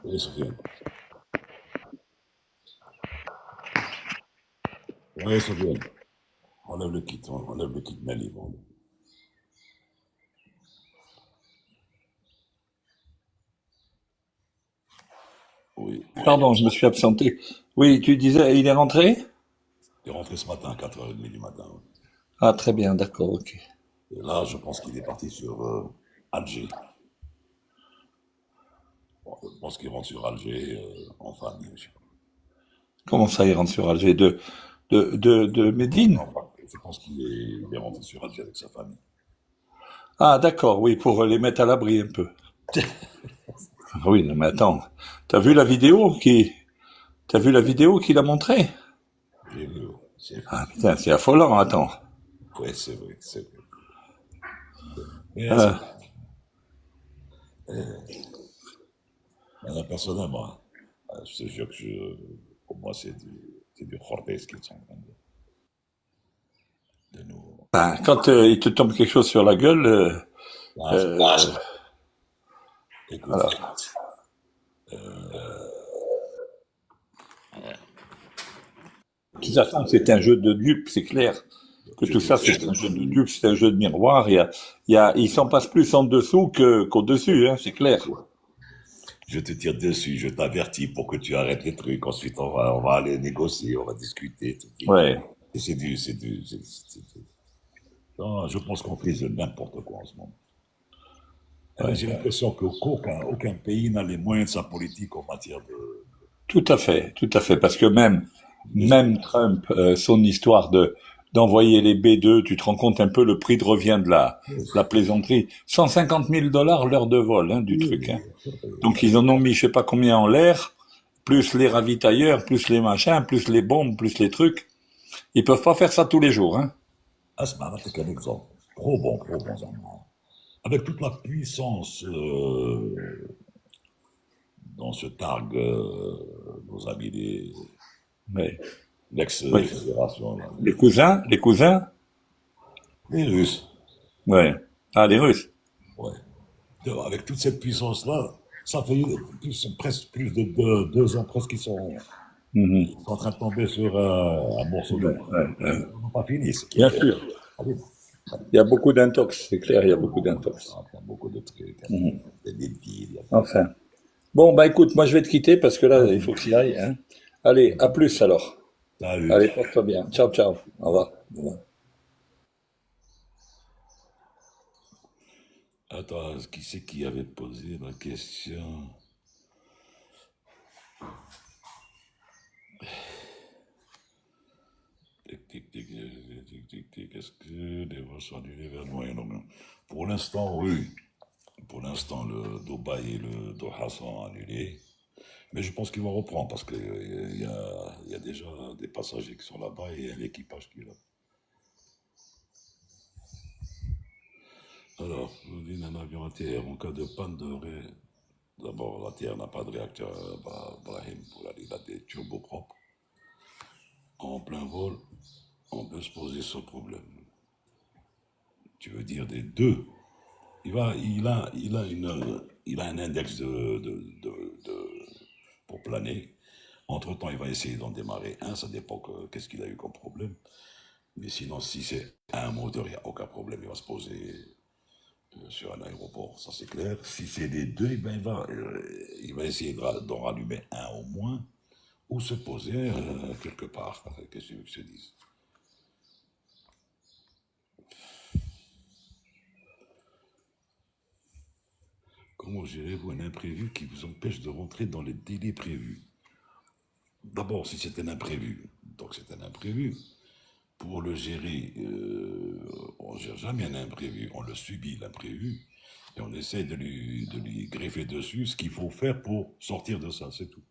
Oui, Sofiane. Oui, Sofiane. Enlève le kit, enlève le kit mail libre. Oui. Pardon, je me suis absenté. Oui, tu disais, il est rentré? Il est rentré ce matin, à 4h30 du matin. Ouais. Ah, très bien, d'accord, ok. Et là, je pense qu'il est parti sur Alger. Bon, je pense qu'il rentre sur Alger en famille. Je sais pas. Comment ça, il rentre sur Alger? De Médine? Enfin, je pense il est rentré sur Alger avec sa famille. Ah, d'accord, oui, pour les mettre à l'abri un peu. Ah oui, non, mais attends. T'as vu la vidéo qui, t'as vu la vidéo qu'il a montrée? J'ai vu, ouais. Ah, putain, c'est affolant, attends. Ouais, c'est vrai, c'est vrai. Mais Euh, personnellement, je te jure que pour moi, c'est du Khordès qui sont en train de nous. ben, quand il te tombe quelque chose sur la gueule, Ah, euh, écoute, voilà. De toute façon, c'est un jeu de dupes, c'est clair. Que je tout te ça, dis, c'est un jeu de dupes, c'est un jeu de miroir. Il s'en passe plus en dessous qu'au-dessus, hein, c'est clair. je te tire dessus, je t'avertis pour que tu arrêtes les trucs. Ensuite, on va aller négocier, on va discuter. Ouais, Et non, je pense qu'on fait de n'importe quoi en ce moment. J'ai ouais. l'impression aucun pays n'a les moyens de sa politique en matière Tout à fait, parce que de même Trump, son histoire d'envoyer les B2, tu te rends compte un peu le prix de revient de la plaisanterie. 150 000 dollars l'heure de vol, hein, du truc, hein. Donc ils en ont mis je sais pas combien en l'air, plus les ravitailleurs, plus les machins, plus les bombes, plus les trucs. Ils peuvent pas faire ça tous les jours, hein. Asma, c'est qu'un exemple. Trop bon, ça. Avec toute la puissance dont se targuent nos amis Ouais. Oui. l'ex-fédération, là, Les cousins, les Russes. ouais. Ah, les Russes. Ouais. Avec toute cette puissance-là, ça fait presque plus de 2 ans presque Mhm. sont en train de tomber sur un morceau de Ouais, bois. ouais, ouais. Ils n'ont pas fini. Bien sûr. Ah oui, Il y a beaucoup d'intox, c'est clair, il y a beaucoup d'intox. il y a beaucoup de trucs, Mhm. des deals, il y a plein de Enfin. Bon, bah écoute, moi je vais te quitter parce que là, il faut que trucs. j'y aille, hein. Allez, à plus alors. Allez, Salut. porte-toi bien. Ciao, ciao. Au revoir. Au revoir. Attends, qui c'est qui avait posé la question? Tic, tic, tic, tic, tic, tic. Est-ce que des vols sont annulés vers le Moyen-Orient? Pour l'instant, oui. Pour l'instant, le Dubaï et le Doha sont annulés. Mais je pense qu'ils vont reprendre parce qu'il y a déjà des passagers qui sont là-bas et un équipage qui est là. Alors, vous dites un avion ATR en cas de panne de D'abord, la Terre n'a pas de réacteur Brahim pour il a des turbopropres. En plein vol, on peut se poser ce problème. Tu veux dire des deux? Il a un index pour planer. Entre-temps, il va essayer d'en démarrer un, ça dépend qu'est-ce qu'il a eu comme problème. Mais sinon, si c'est un moteur, il n'y a aucun problème, il va se poser sur un aéroport, ça c'est clair. Si c'est les deux, eh ben, il va essayer d'en rallumer un au moins, ou se poser quelque part. Qu'est-ce que tu veux que je te dise? Comment gérez-vous un imprévu qui vous empêche de rentrer dans les délais prévus? D'abord, si c'est un imprévu, donc c'est un imprévu. Pour le gérer, on ne gère jamais un imprévu, on le subit l'imprévu et on essaie de lui greffer dessus ce qu'il faut faire pour sortir de ça, c'est tout.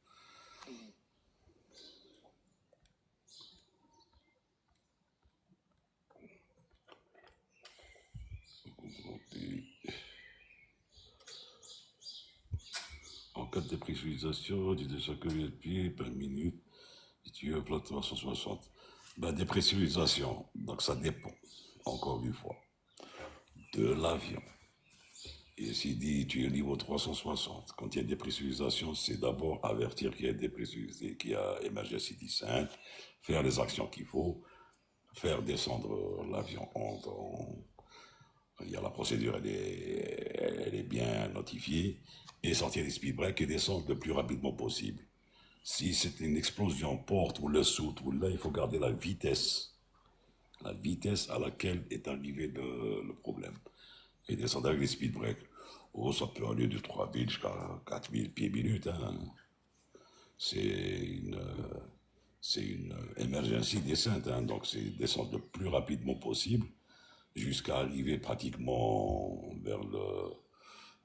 En cas de dépressurisation, du 200 de pieds par minute, si tu veux un plateau à 160. Ben, dépressurisation, donc ça dépend, encore une fois, de l'avion. Et s'il dit tu es au niveau 360, quand il y a dépressurisation, c'est d'abord avertir qu'il y a dépressurisé, qu'il y a emergency descent, faire les actions qu'il faut, faire descendre l'avion Il y a la procédure, elle est bien notifiée, et sortir des speed breaks et descendre le plus rapidement possible. Si c'est une explosion porte ou le soute, ou là, il faut garder la vitesse à laquelle est arrivé le problème. Et descendre avec les speed breaks. Oh, ça peut aller de 3000 jusqu'à 4000 pieds minutes. Hein. C'est une, c'est une emergency descente, hein. Donc c'est descendre le plus rapidement possible jusqu'à arriver pratiquement vers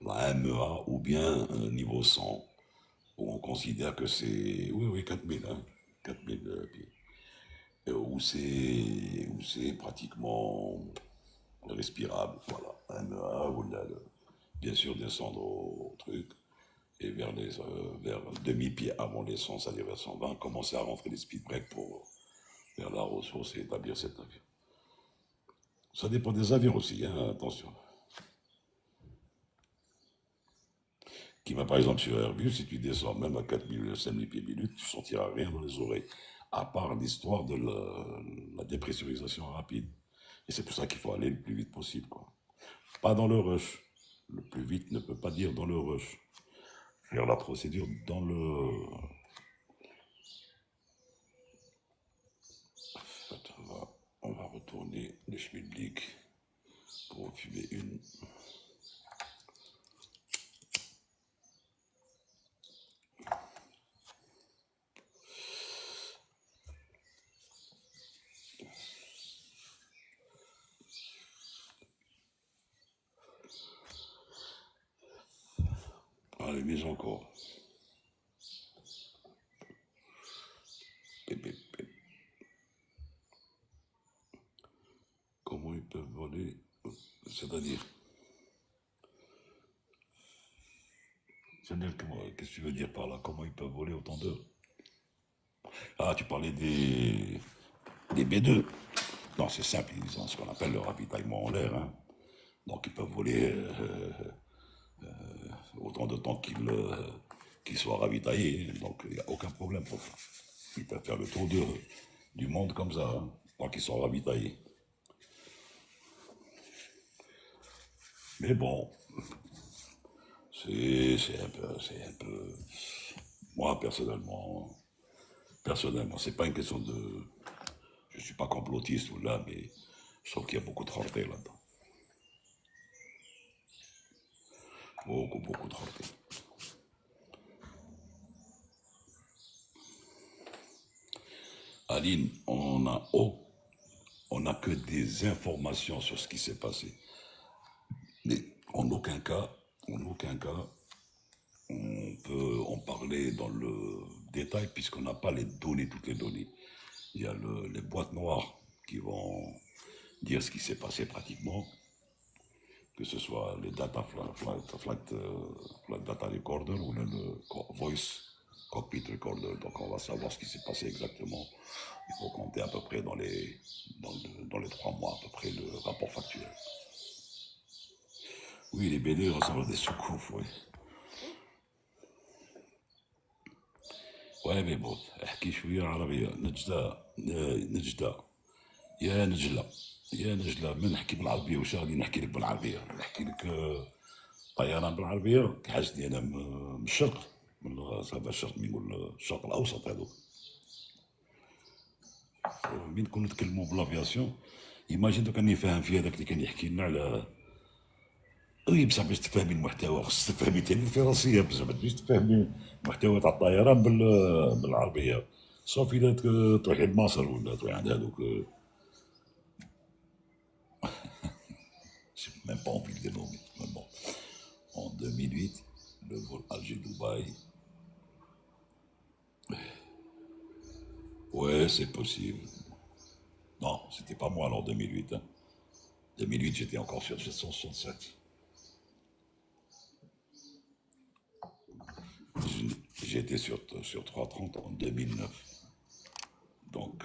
la MEA ou bien niveau 100, où on considère que c'est, oui, oui, 4000, hein, 4000 pieds. Où c'est pratiquement respirable, voilà. MEA, ou bien sûr descendre au truc, et vers demi-pied avant les 100, c'est-à-dire vers 120, commencer à rentrer les speed breaks pour vers la ressource et établir cet avion. Ça dépend des avions aussi, hein, attention. Qui va par exemple sur Airbus, si tu descends même à 4000, 5000 pieds minutes, tu ne sentiras rien dans les oreilles, à part l'histoire de la dépressurisation rapide. Et c'est pour ça qu'il faut aller le plus vite possible, quoi. Pas dans le rush. Le plus vite ne peut pas dire dans le rush. Faire la procédure dans le... Attends, on va retourner le schmilblick pour fumer une. Allez, mais encore. Pip, pip, pip. Comment ils peuvent voler? C'est-à-dire, qu'est-ce que tu veux dire par là? Comment ils peuvent voler autant d'heures? Ah, tu parlais des B2. Non, c'est simple, ils ont ce qu'on appelle le ravitaillement en l'air, hein. Donc ils peuvent voler autant de temps qu'ils soient ravitaillés. Donc il n'y a aucun problème pour ça. Ils peuvent faire le tour du monde comme ça, hein, tant qu'ils sont ravitaillés. Mais bon, c'est un peu, moi personnellement, c'est pas une question de, je suis pas complotiste ou là, mais je trouve qu'il y a beaucoup de rareté là-dedans. Beaucoup, beaucoup de rareté. Aline, on a que des informations sur ce qui s'est passé. Mais en aucun cas, on peut en parler dans le détail puisqu'on n'a pas les données, toutes les données. Il y a les boîtes noires qui vont dire ce qui s'est passé pratiquement, que ce soit les flight data recorder ou le voice cockpit recorder. Donc on va savoir ce qui s'est passé exactement. Il faut compter à peu près dans les 3 mois à peu près le rapport factuel. Oui, les BD ressemblent à des soucoupes, oui. Ouais, mais bon, احكي شوية عربية نجدة يا نجلة يا نجلة ما نحكي بالعربية وش غادي نحكي لك بالعربية نحكي لك طيران بالعربية حاجتني أنا من الشرق من صافا الشرق نقول الشرق الأوسط هذوك من كنا نتكلموا بالافياسيون ايماجين دوك راني فاهم في هذاك اللي كان يحكي لنا على وي بصح باش تفهمي المحتوى خصك تفهمي تاني الفرنسية بصح ما تجيش تفهمي المحتوى تاع الطيران بالعربية صافي إذا تروحي لمصر ولا تروحي عند هذوك j'ai même pas envie de les nommer. Mais bon, en 2008, le vol Alger-Dubaï, ouais, c'est possible. Non, c'était pas moi alors 2008. Hein. 2008, j'étais encore sur 767. J'étais sur 330 en 2009. Donc,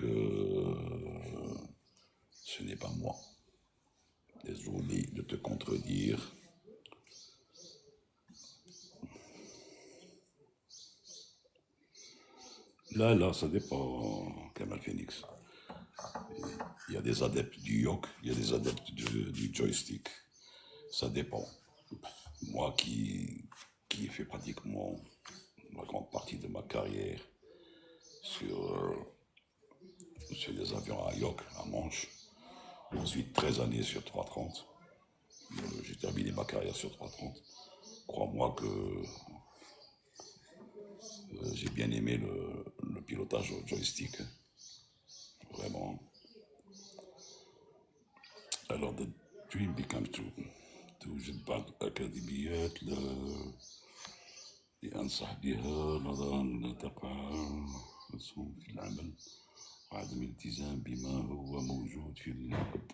ce n'est pas moi. Désolé de te contredire. Là, ça dépend, Kamal Phoenix. Il y a des adeptes du yoke, il y a des adeptes du joystick. Ça dépend. Moi qui ai fait pratiquement la grande partie de ma carrière sur, sur des avions à Yoke, à Manche, ensuite 13 années sur 330. J'ai terminé ma carrière sur 330. Crois-moi que j'ai bien aimé le pilotage au joystick. Vraiment. Alors, the dream becomes true. توجد بعض الأكاديميات اللي أنصح بها نظرا لتقع رسوم في العمل وعدم الالتزام بما هو موجود في العقد.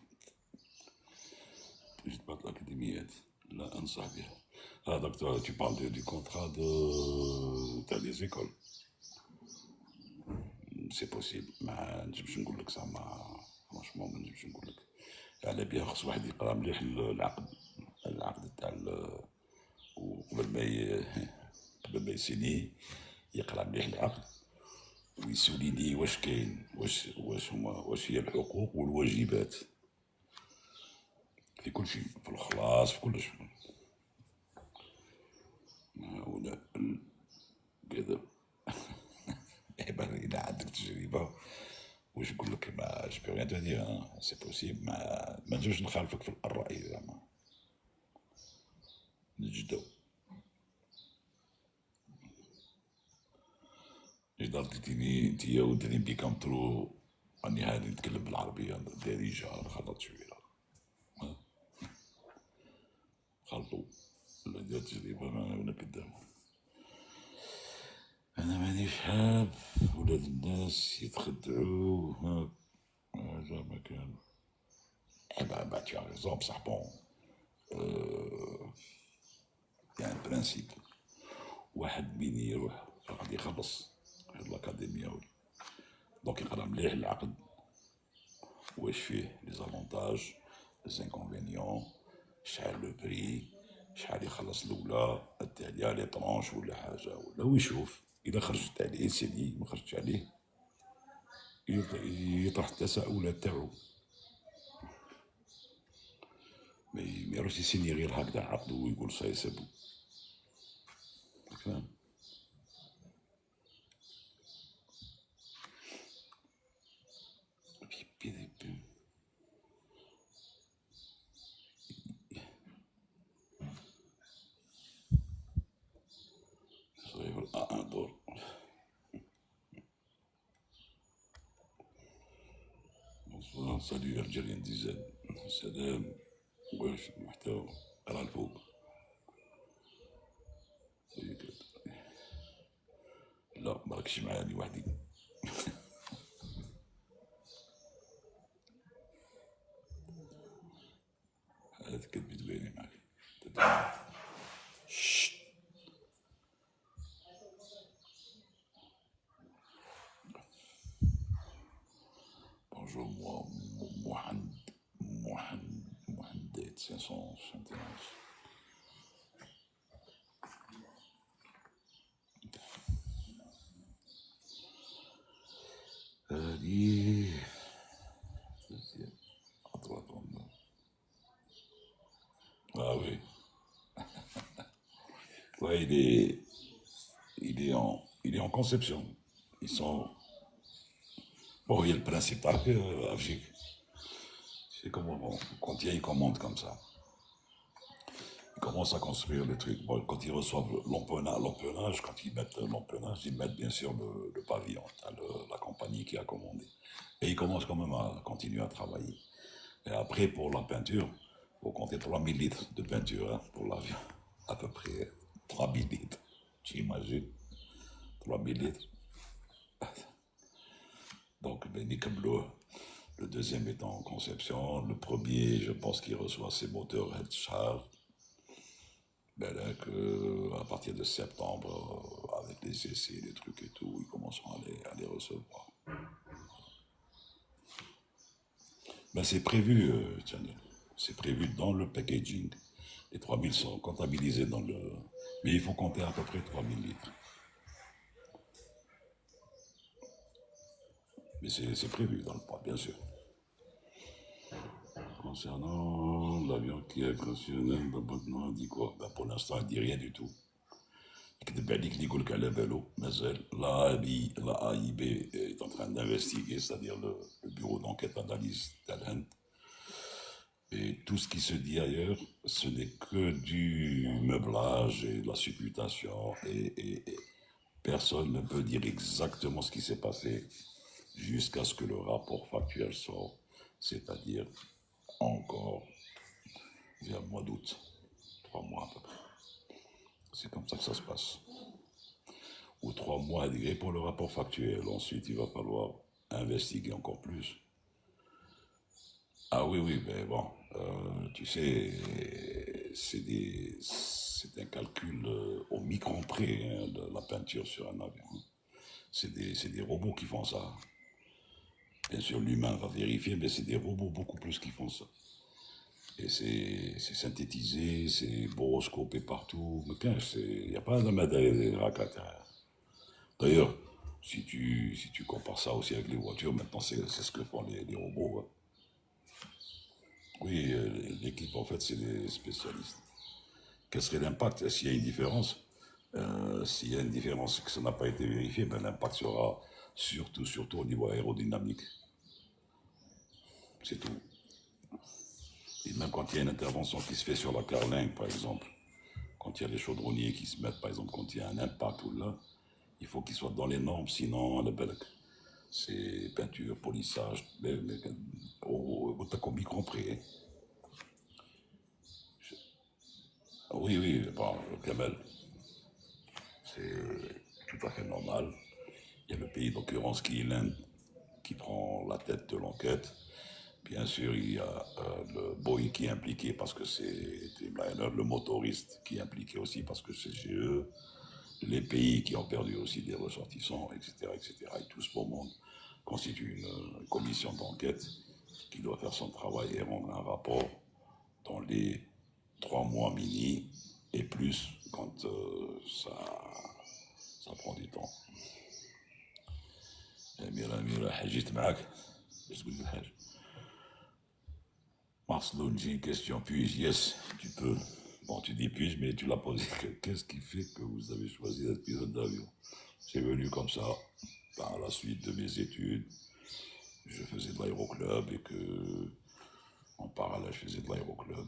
توجد بعض الأكاديميات لا أنصح بها. Donc tu parles du contrat des écoles. C'est possible. ما نجمش نقول لك زعما فرانشمون ما نجمش نقول لك. على بها خص واحد يقرا مليح العقد تاع قبل ما يسيني يقرا مليح العقد ويسوليني واش كاين واش هي الحقوق والواجبات في كل شيء في الخلاص في كل شيء ولا كذا. إذا عندك تجربة واش نقول لك ما جو بي ريان تو دير سي بوسيبل ما نجمش نخالفك في الرأي زعما نجدو. إذا قلتيني انتيا ودريم بيكام ترو راني هاني نتكلم بالعربية دارجة خلط شوية خلطو ولا ندير تجربة ولا قدام. أنا مانيش حاب ولاد الناس يتخدعوا هذا ما كان. bah tu as raison, بصح بون يعني برانسيب واحد مين يروح غادي يخلص هاد الأكاديمية دونك يقرا مليح العقد واش فيه لي زافونتاج لي زانكونفينيون شحال لو بري شحال يخلص الأولى التالية لي طرونش ولا حاجة ولا ويشوف إذا خرجت عليه سيدي ما خرجتش عليه يطرح التساؤلات تاعو ما يروحش يسيني غير هكذا عقد ويقول صاي سبو فاهم. صايب الأ دور bonsoir salut Algérien ديزاد سلام واش المحتوى قرا الفوق لا مراكش معايا أنا وحدي. هذا كتبي تبيني معاك Bonjour, moi, Mohamed 571. Allez, deuxième, à droite, en bas. Ah oui. Ouais, il est en conception. Ils sont. Bon, il y a le principal à Belgique. C'est comme quand il y a une commande comme ça. Ils commencent à construire les trucs. Bon, quand ils reçoivent l'empennage, quand ils mettent l'empennage, ils mettent bien sûr le pavillon, la compagnie qui a commandé. Et ils commencent quand même à continuer à travailler. Et après, pour la peinture, il faut compter 3000 litres de peinture hein, pour l'avion. À peu près 3000 litres. Tu imagines 3000 litres. Donc, Nick Bleu, le deuxième est en conception. Le premier, je pense qu'il reçoit ses moteurs Headchar. Ben là, à partir de septembre, avec les essais, les trucs et tout, ils commenceront à les recevoir. Ben c'est prévu, c'est prévu dans le packaging. Les 3000 sont comptabilisés dans le... Mais il faut compter à peu près 3000 litres. Mais c'est prévu dans le pas, bien sûr. Concernant l'avion qui est incursionnel, maintenant, elle dit quoi? Ben, pour l'instant, elle dit rien du tout. يكذب عليك اللي يقول لك على بالو مازال لا اي بي est en train d'investiguer, c'est-à-dire le bureau d'enquête analyse d'Al-Hind. Et tout ce qui se dit ailleurs, ce n'est que du meublage et de la supputation. Et personne ne peut dire exactement ce qui s'est passé jusqu'à ce que le rapport factuel sorte, c'est-à-dire encore vers le mois d'août, 3 mois à peu près. C'est comme ça que ça se passe. Ou 3 mois et pour le rapport factuel. Ensuite, il va falloir investiguer encore plus. Ah oui, oui, mais bon, tu sais, c'est un calcul au micron près, hein, de la peinture sur un avion. C'est des robots qui font ça. Bien sûr, l'humain va vérifier, mais c'est des robots beaucoup plus qui font ça. Et c'est synthétisé, c'est boroscopé partout. Mais il n'y a pas de médaille à. D'ailleurs, si tu compares ça aussi avec les voitures, maintenant c'est ce que font les robots, hein. Oui, l'équipe en fait c'est des spécialistes. Quel serait l'impact s'il y a une différence? S'il y a une différence et que ça n'a pas été vérifié, ben, l'impact sera surtout au niveau aérodynamique. C'est tout. Et même quand il y a une intervention qui se fait sur la carlingue, par exemple, quand il y a les chaudronniers qui se mettent, par exemple, quand il y a un impact ou là, il faut qu'ils soient dans les normes, sinon, le belk, c'est peinture, polissage, mais au micron près. Oui, oui, bon, le camel, c'est tout à fait normal. Il y a le pays d'occurrence qui est l'Inde, qui prend la tête de l'enquête. Bien sûr, il y a le Boeing qui est impliqué parce que c'est Dreamliner, le motoriste qui est impliqué aussi parce que c'est GE, les pays qui ont perdu aussi des ressortissants, etc., etc. Et tout ce beau monde constitue une commission d'enquête qui doit faire son travail et rendre un rapport dans les 3 mois mini et plus quand ça prend du temps. أميرة حجيت معاك باش تقول لي حاجة. Marcelone, j'ai une question. Puis-je? Yes, tu peux. Bon, tu dis puis-je, mais tu l'as posé. Qu'est-ce qui fait que vous avez choisi d'être pilote d'avion? C'est venu comme ça, par la suite de mes études. Je faisais de l'aéroclub et que, en parallèle, je faisais de l'aéroclub.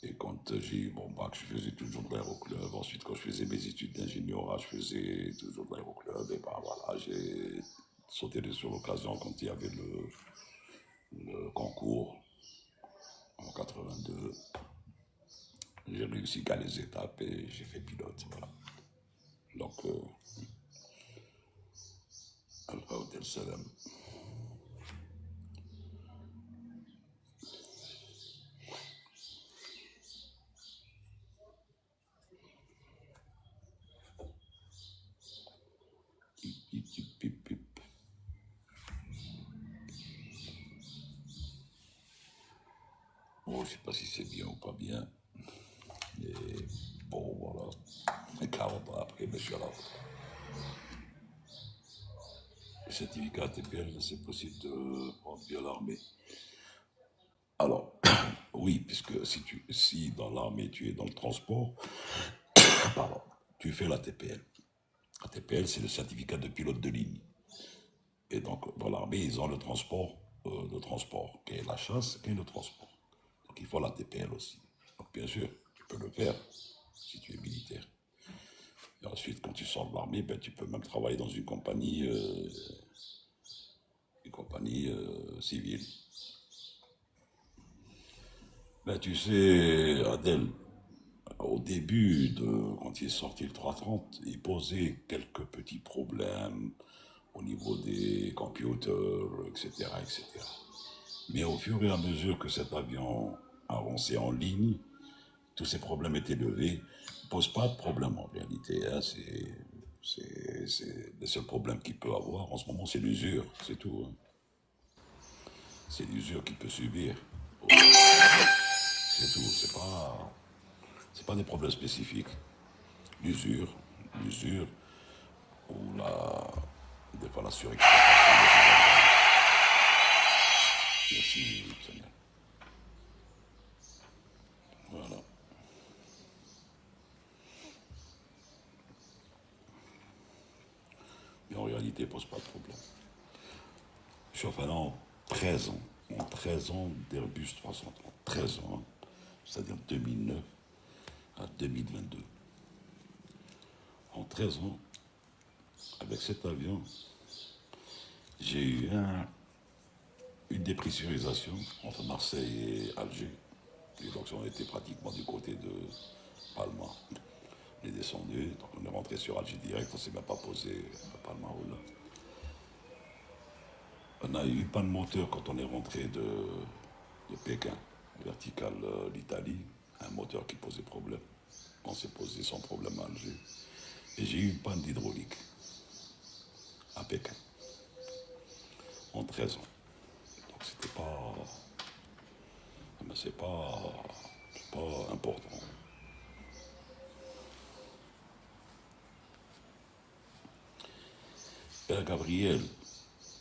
Et quand j'ai eu mon bac, je faisais toujours de l'aéroclub. Ensuite, quand je faisais mes études d'ingénieur, je faisais toujours de l'aéroclub. Et ben voilà, j'ai sauté sur l'occasion quand il y avait le concours en 82. J'ai réussi qu'à les étapes et j'ai fait pilote. Voilà. Donc, Alpha Hotel Salam. Bon, je sais pas si c'est bien ou pas bien. Mais bon, voilà. Et 40 ans après, je suis à la retraite. Le certificat TPL, c'est possible de prendre via l'armée. Alors, oui, puisque si dans l'armée tu es dans le transport, pardon, tu fais la TPL. La TPL, c'est le certificat de pilote de ligne. Et donc, dans l'armée, ils ont le transport, qui est la chasse, qui est le transport. Donc, il faut la TPL aussi. Donc, bien sûr, tu peux le faire si tu es militaire. Et ensuite, quand tu sors de l'armée, ben, tu peux même travailler dans une compagnie civile. Ben, tu sais, Adèle, au début, quand il est sorti le 330, il posait quelques petits problèmes au niveau des computers, etc., etc. Mais au fur et à mesure que cet avion avançait en ligne, tous ces problèmes étaient levés. Il ne pose pas de problème en réalité, hein. C'est le seul problème qu'il peut avoir en ce moment, c'est l'usure, c'est tout, hein. C'est l'usure qu'il peut subir. C'est tout, c'est pas des problèmes spécifiques. L'usure, ou des fois la surexploitation. Merci, Sonia. mais en réalité, ne pose pas de problème. Sauf en 13 ans. En 13 ans d'Airbus 330. 13 ans, hein. C'est-à-dire 2009 à 2022. En 13 ans, avec cet avion, j'ai eu une dépressurisation entre Marseille et Alger. Et donc on était pratiquement du côté de Palma. On est descendu, donc on est rentré sur Alger direct, on ne s'est même pas posé à Palma. On a eu pas de moteur quand on est rentré de Pékin, vertical l'Italie, un moteur qui posait problème. On s'est posé sans problème à Alger. Et j'ai eu une panne d'hydraulique à Pékin, en 13 ans. Donc c'était pas... Mais c'est pas important. Père Gabriel,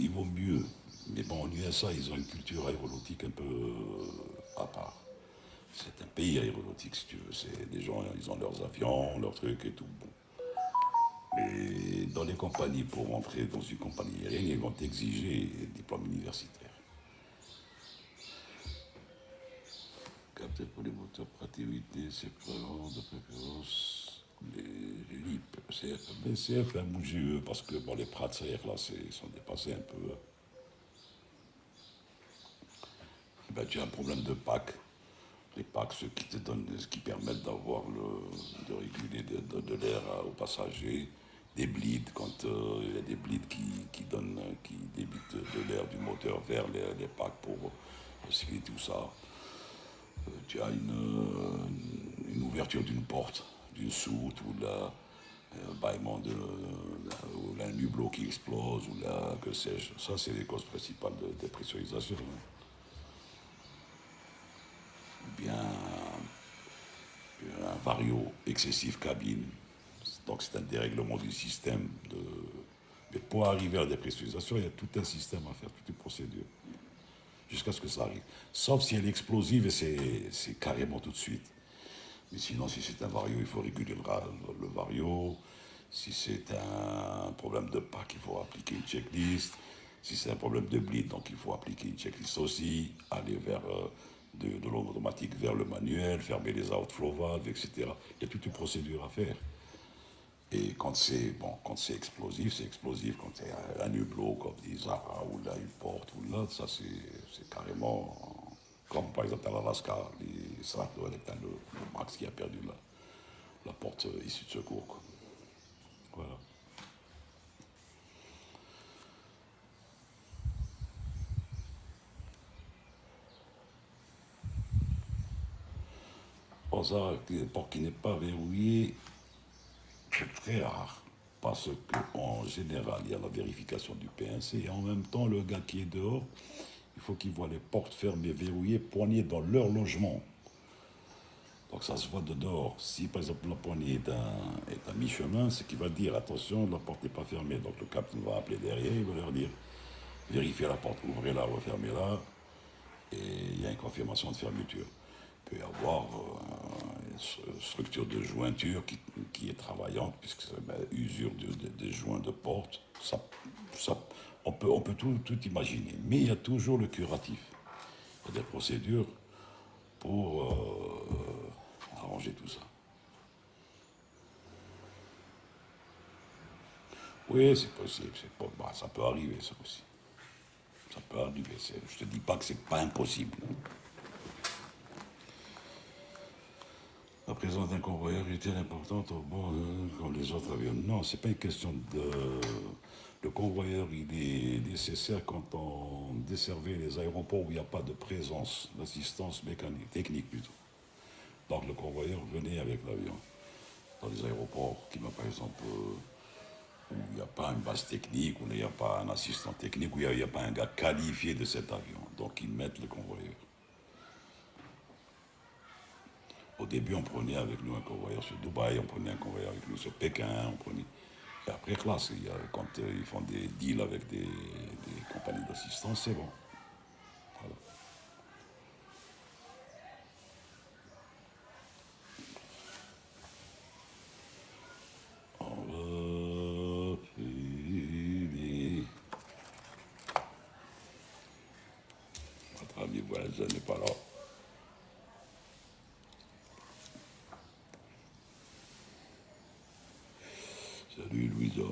il vaut mieux. Mais bon, en USA, ils ont une culture aéronautique un peu à part. C'est un pays aéronautique, si tu veux. C'est des gens, ils ont leurs avions, leurs trucs et tout. Bon. Mais dans les compagnies, pour rentrer dans une compagnie aérienne, ils vont t'exiger un diplôme universitaire. Capteur pour les moteurs praticité, c'est vraiment de préférence les LIP, CF, BCF, un GE, parce que bon, les Pratt, là, ils sont dépassés un peu. Ben, tu as un problème de pack. Les packs, ceux qui te donnent, ce qui permettent d'avoir de réguler de l'air aux passagers, des bleeds, quand il y a des bleeds qui débitent de l'air du moteur vers les packs pour recycler tout ça. Tu as une ouverture d'une porte, d'une soute, ou un bâillement ou un hublot qui explose, ou que sais-je. Ça, c'est les causes principales de dépressurisation. Bien un vario excessif cabine. Donc c'est un dérèglement du système. Mais pour arriver à la dépressurisation, il y a tout un système à faire, toute une procédure, jusqu'à ce que ça arrive. Sauf si elle est explosive et c'est carrément tout de suite. Mais sinon, si c'est un vario, il faut réguler le vario. Si c'est un problème de pack, il faut appliquer une checklist. Si c'est un problème de bleed, donc il faut appliquer une checklist aussi, aller vers de l'automatique vers le manuel, fermer les outflow valves, etc. Il y a toute une procédure à faire. Et quand c'est explosif, c'est explosif. Quand c'est un hublot, comme dit Zara, ou là, une porte, ou là, ça c'est carrément comme par exemple à l'Alaska, les Stratton avec le Max qui a perdu la porte issue de secours. Quoi. Voilà. Bon, ça, une porte qui n'est pas verrouillée, c'est très rare. Parce qu'en général, il y a la vérification du PNC et en même temps, le gars qui est dehors, il faut qu'il voit les portes fermées, verrouillées, poignées dans leur logement. Donc ça se voit de dehors. Si par exemple la poignée est à mi-chemin, c'est qu'il va dire attention, la porte n'est pas fermée. Donc le capitaine va appeler derrière, il va leur dire vérifiez la porte, ouvrez-la, refermez-la, et il y a une confirmation de fermeture. Il peut y avoir une structure de jointure qui est travaillante, puisque c'est usure des joints de porte. On peut tout imaginer. Mais il y a toujours le curatif. Il y a des procédures pour arranger tout ça. Oui, c'est possible. Ça peut arriver, ça aussi. Ça peut arriver. Je te dis pas que c'est pas impossible. La présence d'un convoyeur est-elle importante au bord comme les autres avions? Non, c'est pas une question de... Le convoyeur, il est nécessaire quand on desservait les aéroports où il n'y a pas de présence, d'assistance mécanique, technique plutôt. Donc le convoyeur venait avec l'avion. Dans les aéroports qui va par exemple où il n'y a pas une base technique, où il n'y a pas un assistant technique, où il n'y a pas un gars qualifié de cet avion. Donc ils mettent le convoyeur. Au début, on prenait avec nous un convoyeur sur Dubaï, on prenait un convoyeur avec nous sur Pékin, on prenait... Et après, classe, quand ils font des deals avec des compagnies d'assistance, c'est bon. Voilà. On va faire Ouais, ça n'est pas là. Salut Louisa.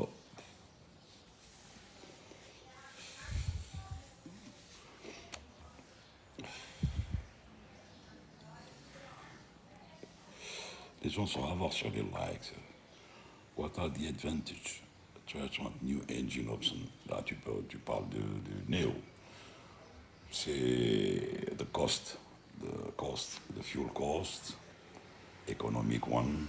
Les gens sont avares sur les likes. What are the advantages? Tu as new engine option. Là, tu parles de Neo. C'est the fuel cost, economic one,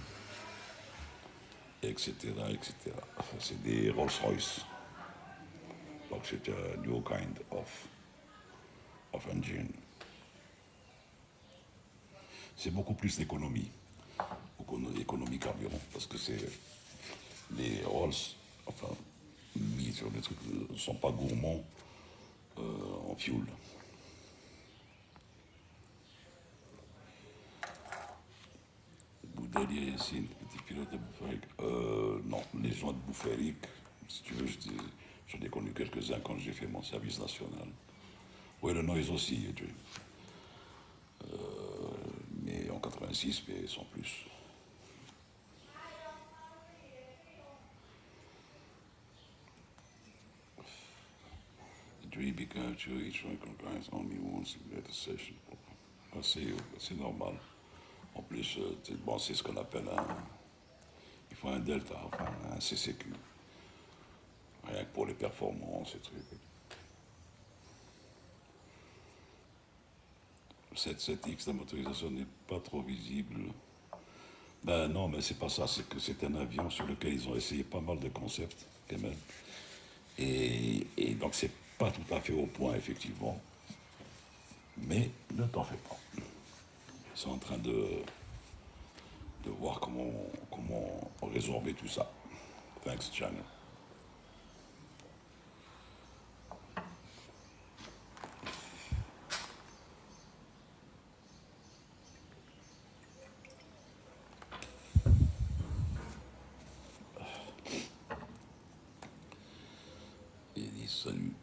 etc., etc. C'est des Rolls-Royce. Donc c'est un new kind of engine. C'est beaucoup plus d'économie, beaucoup d'économie carburant, parce que c'est les Rolls, enfin, mis sur des trucs, ne sont pas gourmands en fuel. Boudelier, c'est une petite pilote de boufférique. Non, les gens de boufférique, si tu veux, j'en ai connu quelques-uns quand j'ai fait mon service national. Oui, le noise aussi, mais en 86, mais sans plus. Dream became to each one compliance only once at a session. C'est normal. En plus, bon, c'est ce qu'on appelle il faut un delta, enfin un CCQ. Rien que pour les performances et trucs. 7X, la motorisation n'est pas trop visible. Ben non, mais c'est pas ça, c'est que c'est un avion sur lequel ils ont essayé pas mal de concepts, quand même. Et donc c'est pas tout à fait au point, effectivement. Mais ne t'en fais pas. Ils sont en train de voir comment résorber tout ça. Thanks, Channel. Il dit salut.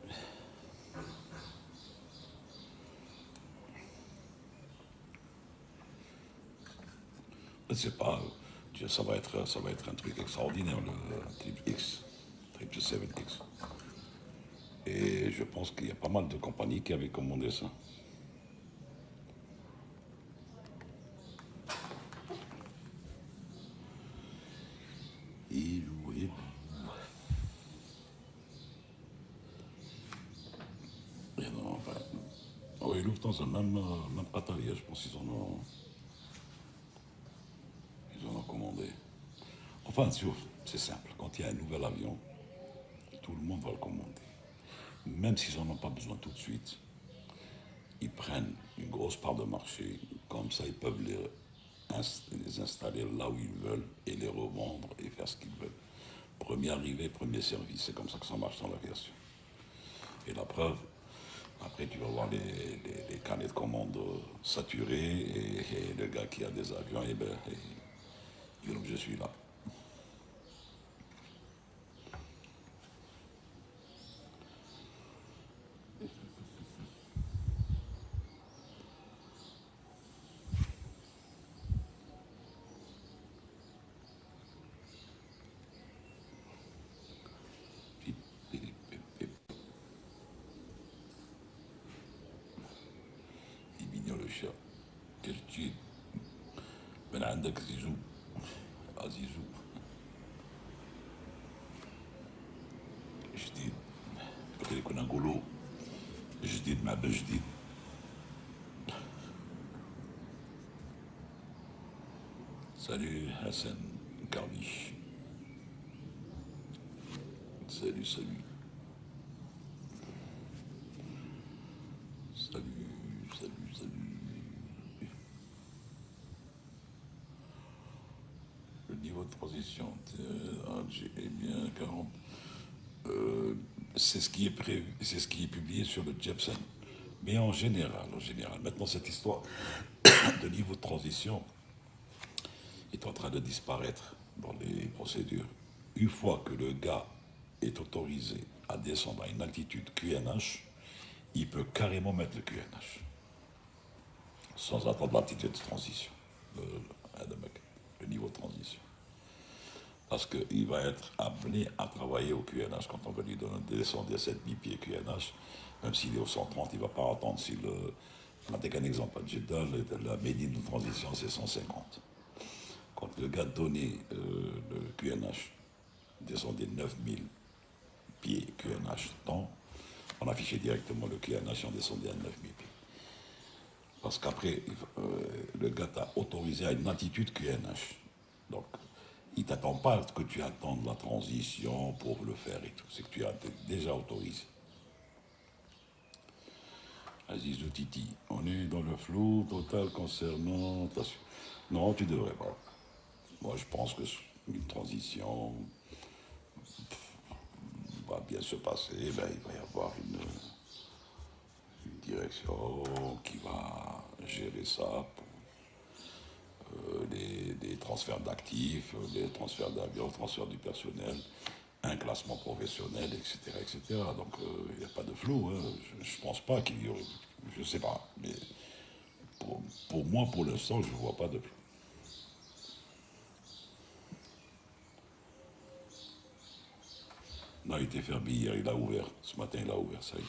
C'est pas. Ça va être un truc extraordinaire, le Triple X, Triple 7X. Et je pense qu'il y a pas mal de compagnies qui avaient commandé ça. Et non, enfin, oui, Lufthansa, même Qataria, je pense ils en ont commandé. Enfin, c'est simple. Quand il y a un nouvel avion, tout le monde va le commander. Même s'ils n'en ont pas besoin tout de suite, ils prennent une grosse part de marché. Comme ça, ils peuvent les installer là où ils veulent et les revendre et faire ce qu'ils veulent. Premier arrivé, premier service. C'est comme ça que ça marche dans l'aviation. Et la preuve, après, tu vas voir les carnets de commandes saturés et le gars qui a des avions, et ben, il dit, je suis là. Il mignon le chat. Kertid. Ben عندك زيزو. عزيزو. جديد. اللي كنا نقولوا جديد مع بن جديد. Salut Hassan Carniche. Salut, salut. Salut, salut, salut. Le niveau de transition est bien 40. C'est ce qui est prévu, c'est ce qui est publié sur le Jepsen. Mais en général, maintenant cette histoire de niveau de transition est en train de disparaître dans les procédures. Une fois que le gars est autorisé à descendre à une altitude QNH, il peut carrément mettre le QNH. sans attendre l'aptitude de transition, le niveau de transition. Parce qu'il va être amené à travailler au QNH quand on va lui donner descendre 7000 pieds QNH, même s'il est au 130, il ne va pas attendre si le. On va donner un exemple à Jeddah, la médine de transition c'est 150. Quand le gars donnait le QNH descendait 9000 pieds QNH temps, on affichait directement le QNH et on descendait à 9000 pieds. Parce qu'après, le gars t'a autorisé à une attitude QNH. Donc, il ne t'attend pas que tu attendes la transition pour le faire et tout. C'est que tu as déjà autorisé. Aziz ou Titi, on est dans le flou total concernant. Non, tu devrais pas. Moi, je pense que une transition va bien se passer. Ben, il va y avoir une direction qui va gérer ça pour des transferts d'actifs, des transferts d'avions, transferts du personnel, un classement professionnel, etc. etc. Donc il n'y a pas de flou. Hein. Je ne pense pas qu'il y aurait. Je ne sais pas. Mais pour moi, pour l'instant, je ne vois pas de flou. Non, il était fermé hier, il a ouvert. Ce matin, il a ouvert, ça y est.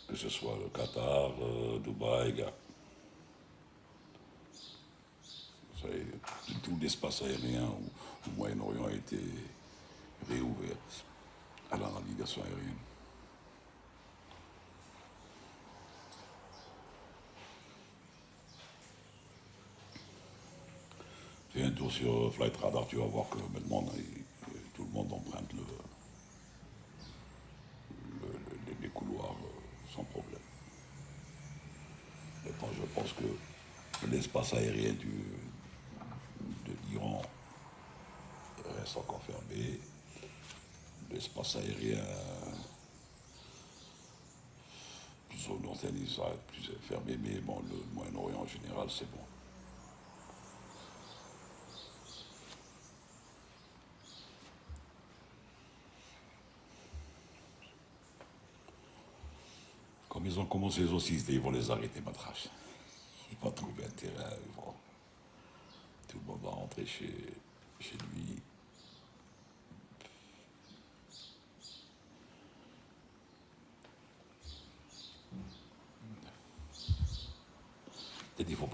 Que ce soit le Qatar, Dubaï, ça y est, tout l'espace aérien au Moyen-Orient a été réouvert à la navigation aérienne. Fais un tour sur Flight Radar, tu vas voir que maintenant, tout le monde emprunte les couloirs sans problème. Maintenant, je pense que l'espace aérien de l'Iran reste encore fermé. L'espace aérien zone ancienne, il sera plus fermé, mais bon, le Moyen-Orient en général, c'est bon. Comme ils ont commencé les hostilités, ils vont les arrêter, Matrache. Ils vont trouver un terrain, tout le monde va rentrer chez lui. Peut-être qu'il ne faut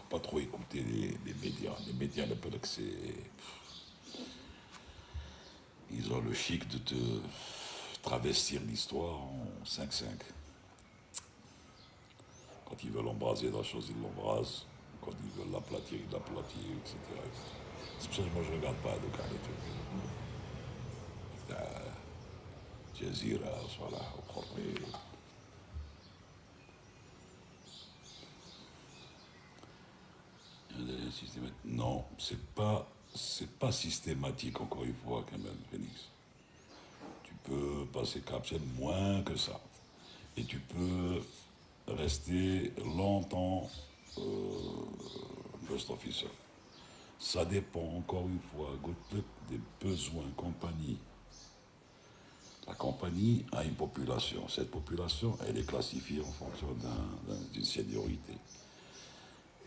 pas trop écouter les médias. Les médias, le peu d'accès, ils ont le chic de te travestir l'histoire en 5-5. Quand ils veulent embraser la chose, ils l'embrasent. Quand ils veulent l'aplatir, ils l'aplatissent, etc. C'est pour ça que moi je ne regarde pas de Jazeera, voilà, au corporate. Non, c'est pas systématique, encore une fois, quand même, Phoenix. Tu peux passer caption moins que ça. Et tu peux rester longtemps first officer. Ça dépend, encore une fois, des besoins compagnie. La compagnie a une population. Cette population, elle est classifiée en fonction d'une seniorité.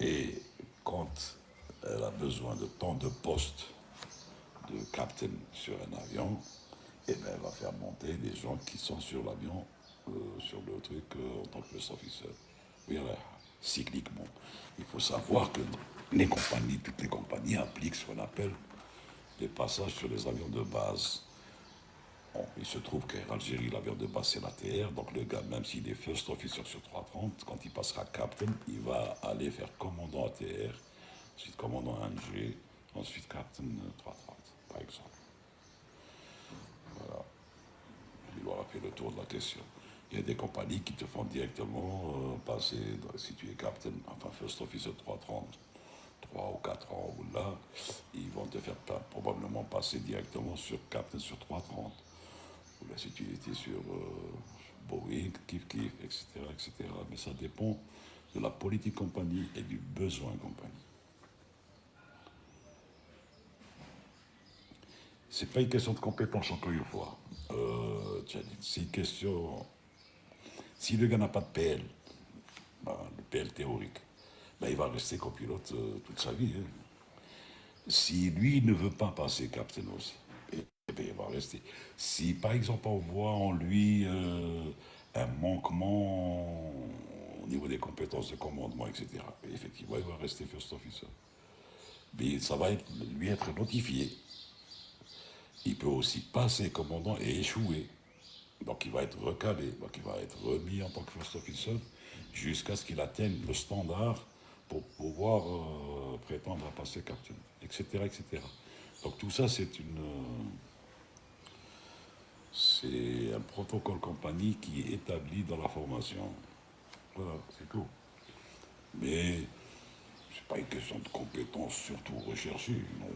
Et quand elle a besoin de tant de postes de captain sur un avion, eh ben, elle va faire monter des gens qui sont sur l'avion, sur le truc en tant que first officer. Oui, cycliquement. Il faut savoir que toutes les compagnies appliquent ce qu'on appelle les passages sur les avions de base. Bon, il se trouve qu'en Algérie, l'avion de base, c'est l'ATR. Donc le gars, même s'il est first officer sur 330, quand il passera captain, il va aller faire commandant ATR, ensuite commandant NG, ensuite captain 330, par exemple. Voilà. Il aura fait le tour de la question. Il y a des compagnies qui te font directement passer, si tu es captain, enfin first officer 330, 3 ou 4 ans, ou là, ils vont te faire probablement passer directement sur captain sur 330. Ou là, si tu étais sur Boeing, kiff, etc., etc. Mais ça dépend de la politique compagnie et du besoin compagnie. C'est pas une question de compétence, encore une fois. C'est une question. Si le gars n'a pas de PL, PL théorique, ben, il va rester copilote toute sa vie, hein. Si lui ne veut pas passer captain aussi, eh bien, il va rester. Si par exemple on voit en lui un manquement au niveau des compétences de commandement, etc., effectivement, il va rester first officer. Mais ça va lui être notifié. Il peut aussi passer commandant et échouer. Donc il va être recalé, donc il va être remis en tant que first officer jusqu'à ce qu'il atteigne le standard pour pouvoir prétendre à passer captain, etc., etc. Donc tout ça, c'est un protocole compagnie qui est établi dans la formation. Voilà, c'est tout. Mais c'est pas une question de compétences surtout recherchées, non,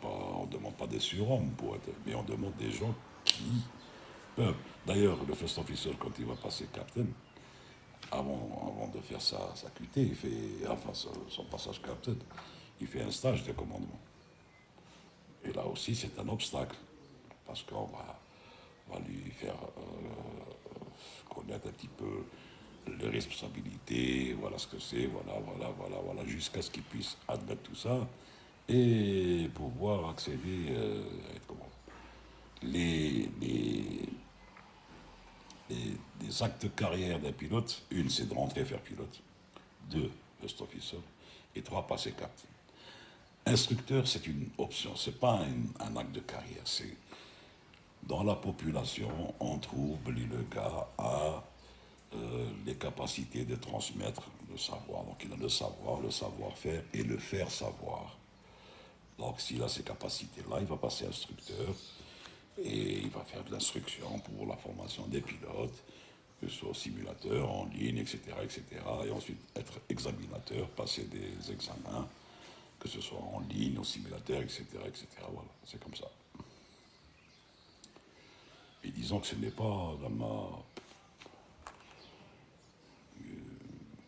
on ne demande pas des surhommes pour être, mais on demande des gens qui peuvent. D'ailleurs, le first officer, quand il va passer captain, avant de faire sa QT, il fait, enfin son passage captain, il fait un stage de commandement. Et là aussi, c'est un obstacle, parce on va lui faire connaître un petit peu les responsabilités, voilà ce que c'est, voilà, jusqu'à ce qu'il puisse admettre tout ça et pouvoir accéder à être comment les actes de carrière d'un pilote. Une, c'est de rentrer faire pilote. Deux, first officer. Et trois, passer captain. Instructeur, c'est une option, c'est pas un acte de carrière. C'est dans la population, on trouve le gars a les capacités de transmettre le savoir. Donc il a le savoir, le savoir-faire et le faire savoir. Donc s'il a ces capacités-là, il va passer instructeur et il va faire de l'instruction pour la formation des pilotes, que ce soit au simulateur, en ligne, etc., etc. Et ensuite être examinateur, passer des examens, que ce soit en ligne, au simulateur, etc., etc. Voilà, c'est comme ça. Et disons que ce n'est pas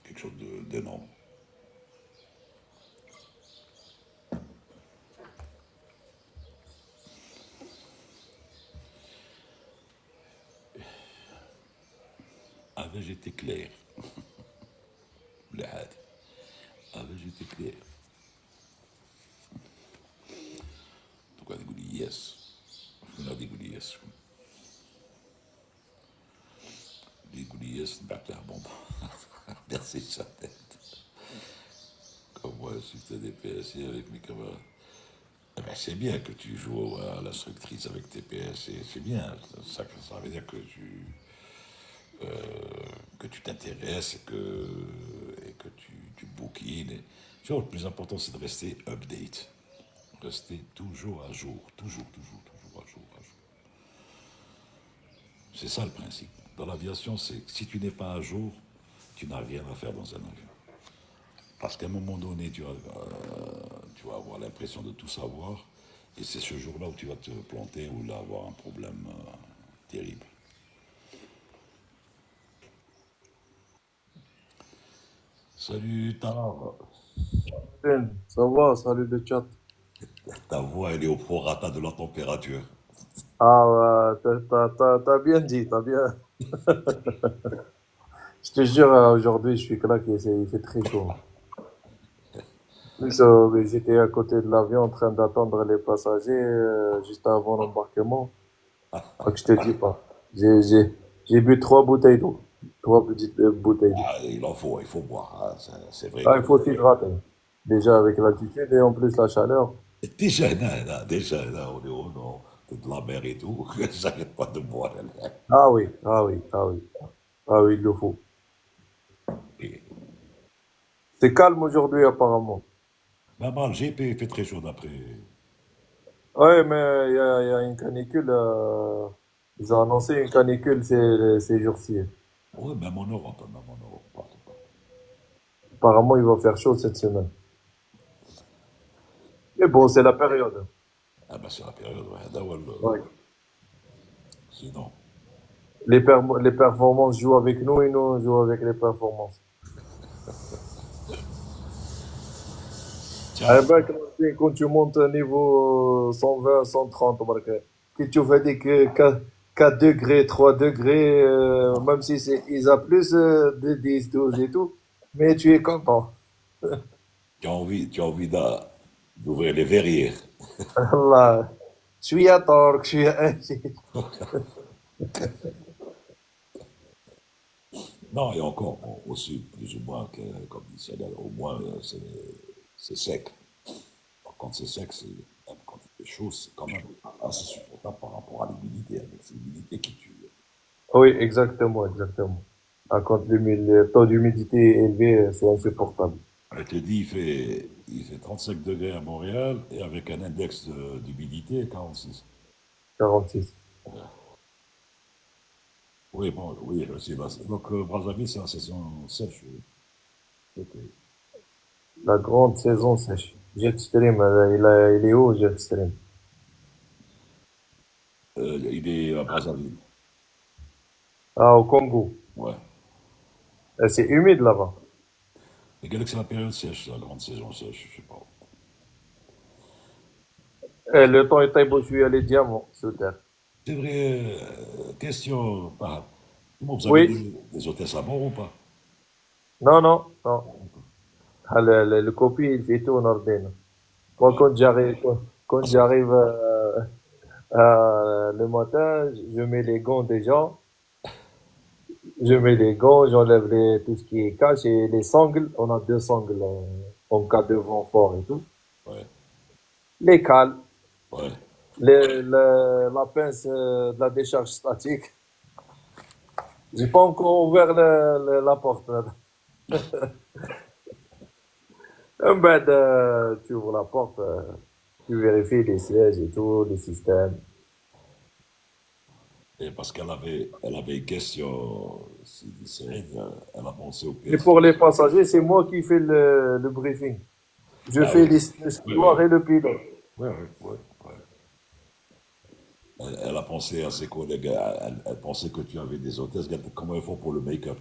quelque chose d'énorme. Avais-je été clair? Avais-je été clair? Donc, on a dit yes. On a dit yes. Yes, d'accord, bon, merci sa tête. Comme moi, si tu as des PSC avec mes camarades. Eh ben, c'est bien que tu joues à l'instructrice avec tes PSC, c'est bien. Ça veut dire que tu t'intéresses et que tu bouquines. Tu vois, le plus important, c'est de rester update. Rester toujours à jour. Toujours à jour. C'est ça le principe. Dans l'aviation, c'est que si tu n'es pas à jour, tu n'as rien à faire dans un avion. Parce qu'à un moment donné, tu vas avoir l'impression de tout savoir, et c'est ce jour-là où tu vas te planter ou là avoir un problème terrible. Salut, Ça va, salut le chat. ta voix, elle est au prorata de la température. Ah, ouais, t'as bien dit, t'as bien. Je te jure, aujourd'hui, je suis claqué, il fait très chaud. En plus, mais j'étais à côté de l'avion en train d'attendre les passagers juste avant l'embarquement. Donc, je te dis pas. J'ai bu 3 bouteilles d'eau. 3 petites bouteilles d'eau. Ah, il faut boire, hein. C'est vrai Ah, que il faut s'hydrater. Déjà avec l'altitude et en plus la chaleur. déjà, là, on est au nord, c'est de la mer et tout, j'arrête pas de boire. Là. Ah oui, ah oui, ah oui. Ah oui, il le faut. Et, C'est calme aujourd'hui apparemment. le GP fait très chaud d'après. Ouais, mais il y a une canicule. Ils ont annoncé une canicule ces jours-ci. Oui, même en Europe, partout. Apparemment, il va faire chaud cette semaine. Mais bon, c'est la période. Ah ben c'est la période, ouais, d'awal, Ouais. sinon. Les performances jouent avec nous et nous jouons avec les performances. Tiens, Ben, quand tu montes à niveau 120, 130, برك كي تشوف هذيك 4 degrés, 3 degrés, même si c'est ISA plus de 10, 12 et tout. Mais tu es content. tu as envie d'ouvrir les verrières. Allah. شوية طرق شوية Non, et encore, bon, au sud, plus ou moins, comme dit Céline, au moins, c'est sec. Quand c'est sec, même quand il fait chaud, c'est quand même assez supportable par rapport à l'humidité, avec c'est l'humidité qui tue. Oui, exactement, exactement. Ah, quand le taux d'humidité est élevé, c'est insupportable. Je te dis, il fait 35 degrés à Montréal et avec un index d'humidité 46. 46. Oui, bon, oui, c'est là. Donc, Brazzaville, c'est la saison sèche. Oui. Ok. La grande saison sèche. Jetstream, il est où, Jetstream? Il est à Brazzaville. Ah, au Congo. Ouais. C'est humide là-bas. Les Galaxies, c'est la période sèche, la grande saison sèche, je sais pas. Le temps est beau, je suis allé diamants sous terre. C'est vrai, question, comment vous avez Oui, des hôtesses à bord ou pas? non, non, non. Ah, le copie, il fait tout en ordine. Moi, Ouais, quand parce que, j'arrive le matin, je mets les gants déjà. Je mets les gants, j'enlève tout ce qui est cache et les sangles. On a 2 sangles en cas de vent fort et tout. ouais, Les cales, ouais. la pince de la décharge statique. J'ai pas encore ouvert la porte. Là. Ben, tu ouvres la porte, tu vérifies les sièges et tout, les systèmes. Et parce elle avait une question, c'est vrai, elle a pensé au Et PSG. pour les passagers, c'est moi qui fais le briefing. Je Ah fais oui, le oui, steward oui, et le pilote. oui, oui, oui, oui. Elle a pensé à ses collègues, elle pensait que tu avais des hôtesses, comment ils font pour le make-up?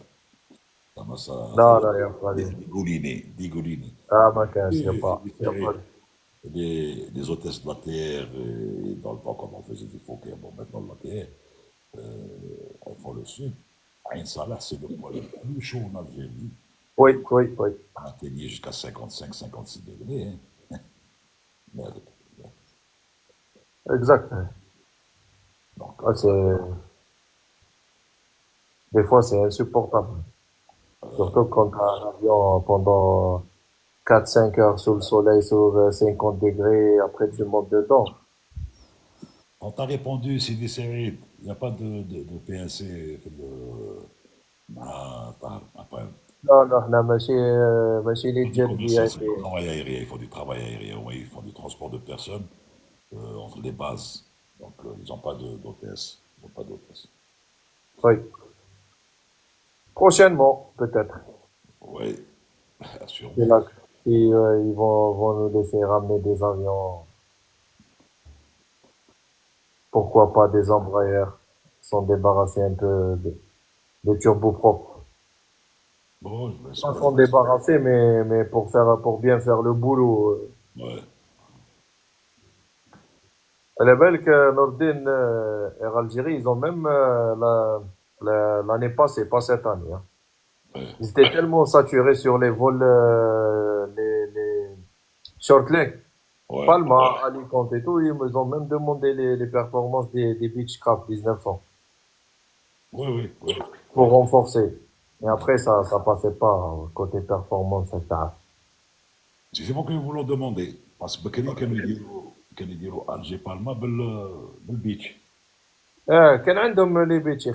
Ça Non, doit non, il n'y a pas de... dégouliner. Ah, ma casse, il n'y a Et pas. Y a pas de... des hôtesses de la terre, et dans le temps, quand on faisait des phoques, bon, maintenant, de la terre, elles font le sud. Ain Salah, c'est le point le plus chaud en Algérie. Oui, oui, oui. On a atteigné jusqu'à 55-56 degrés. Hein. Mais, Exact. donc, Ah, des fois, c'est insupportable. Surtout quand tu as un avion pendant 4 5 heures sous le soleil, sur 50 degrés, après tu montes dedans. on t'a répondu, c'est des séries, il n'y a pas de PNC. Après, Non, non, non, ماشي les du jets commercial, c'est VIP. le travail aérien, il faut du travail aérien, oui, ils font du transport de personnes entre les bases. Donc, ils n'ont pas d'hôtesse. Ils n'ont pas d'hôtesse. Oui. Prochainement, peut-être. Oui, C'est sûrement. là que si, ils vont nous laisser ramener des avions, pourquoi pas des Embraer, s'en débarrasser un peu des turboprops. Bon, je Pas l'espère. s'en débarrasser, mais pour bien faire le boulot. Ouais. Elle est belle que Nordin et Algérie, ils ont même l'année passée, pas cette année. Hein. Ouais. Ils étaient tellement saturés sur les vols, les short leg, Ouais. Palma, Alicante et tout, ils me ont même demandé les performances des Beechcraft 1900 Oui, oui, oui. pour renforcer. Et après, ça passait pas côté performance, etc. C'est moi que vous l'ont demandé. Parce que كانوا يديروا Alger Palma بالبيتش. كان عندهم لي بيتش يا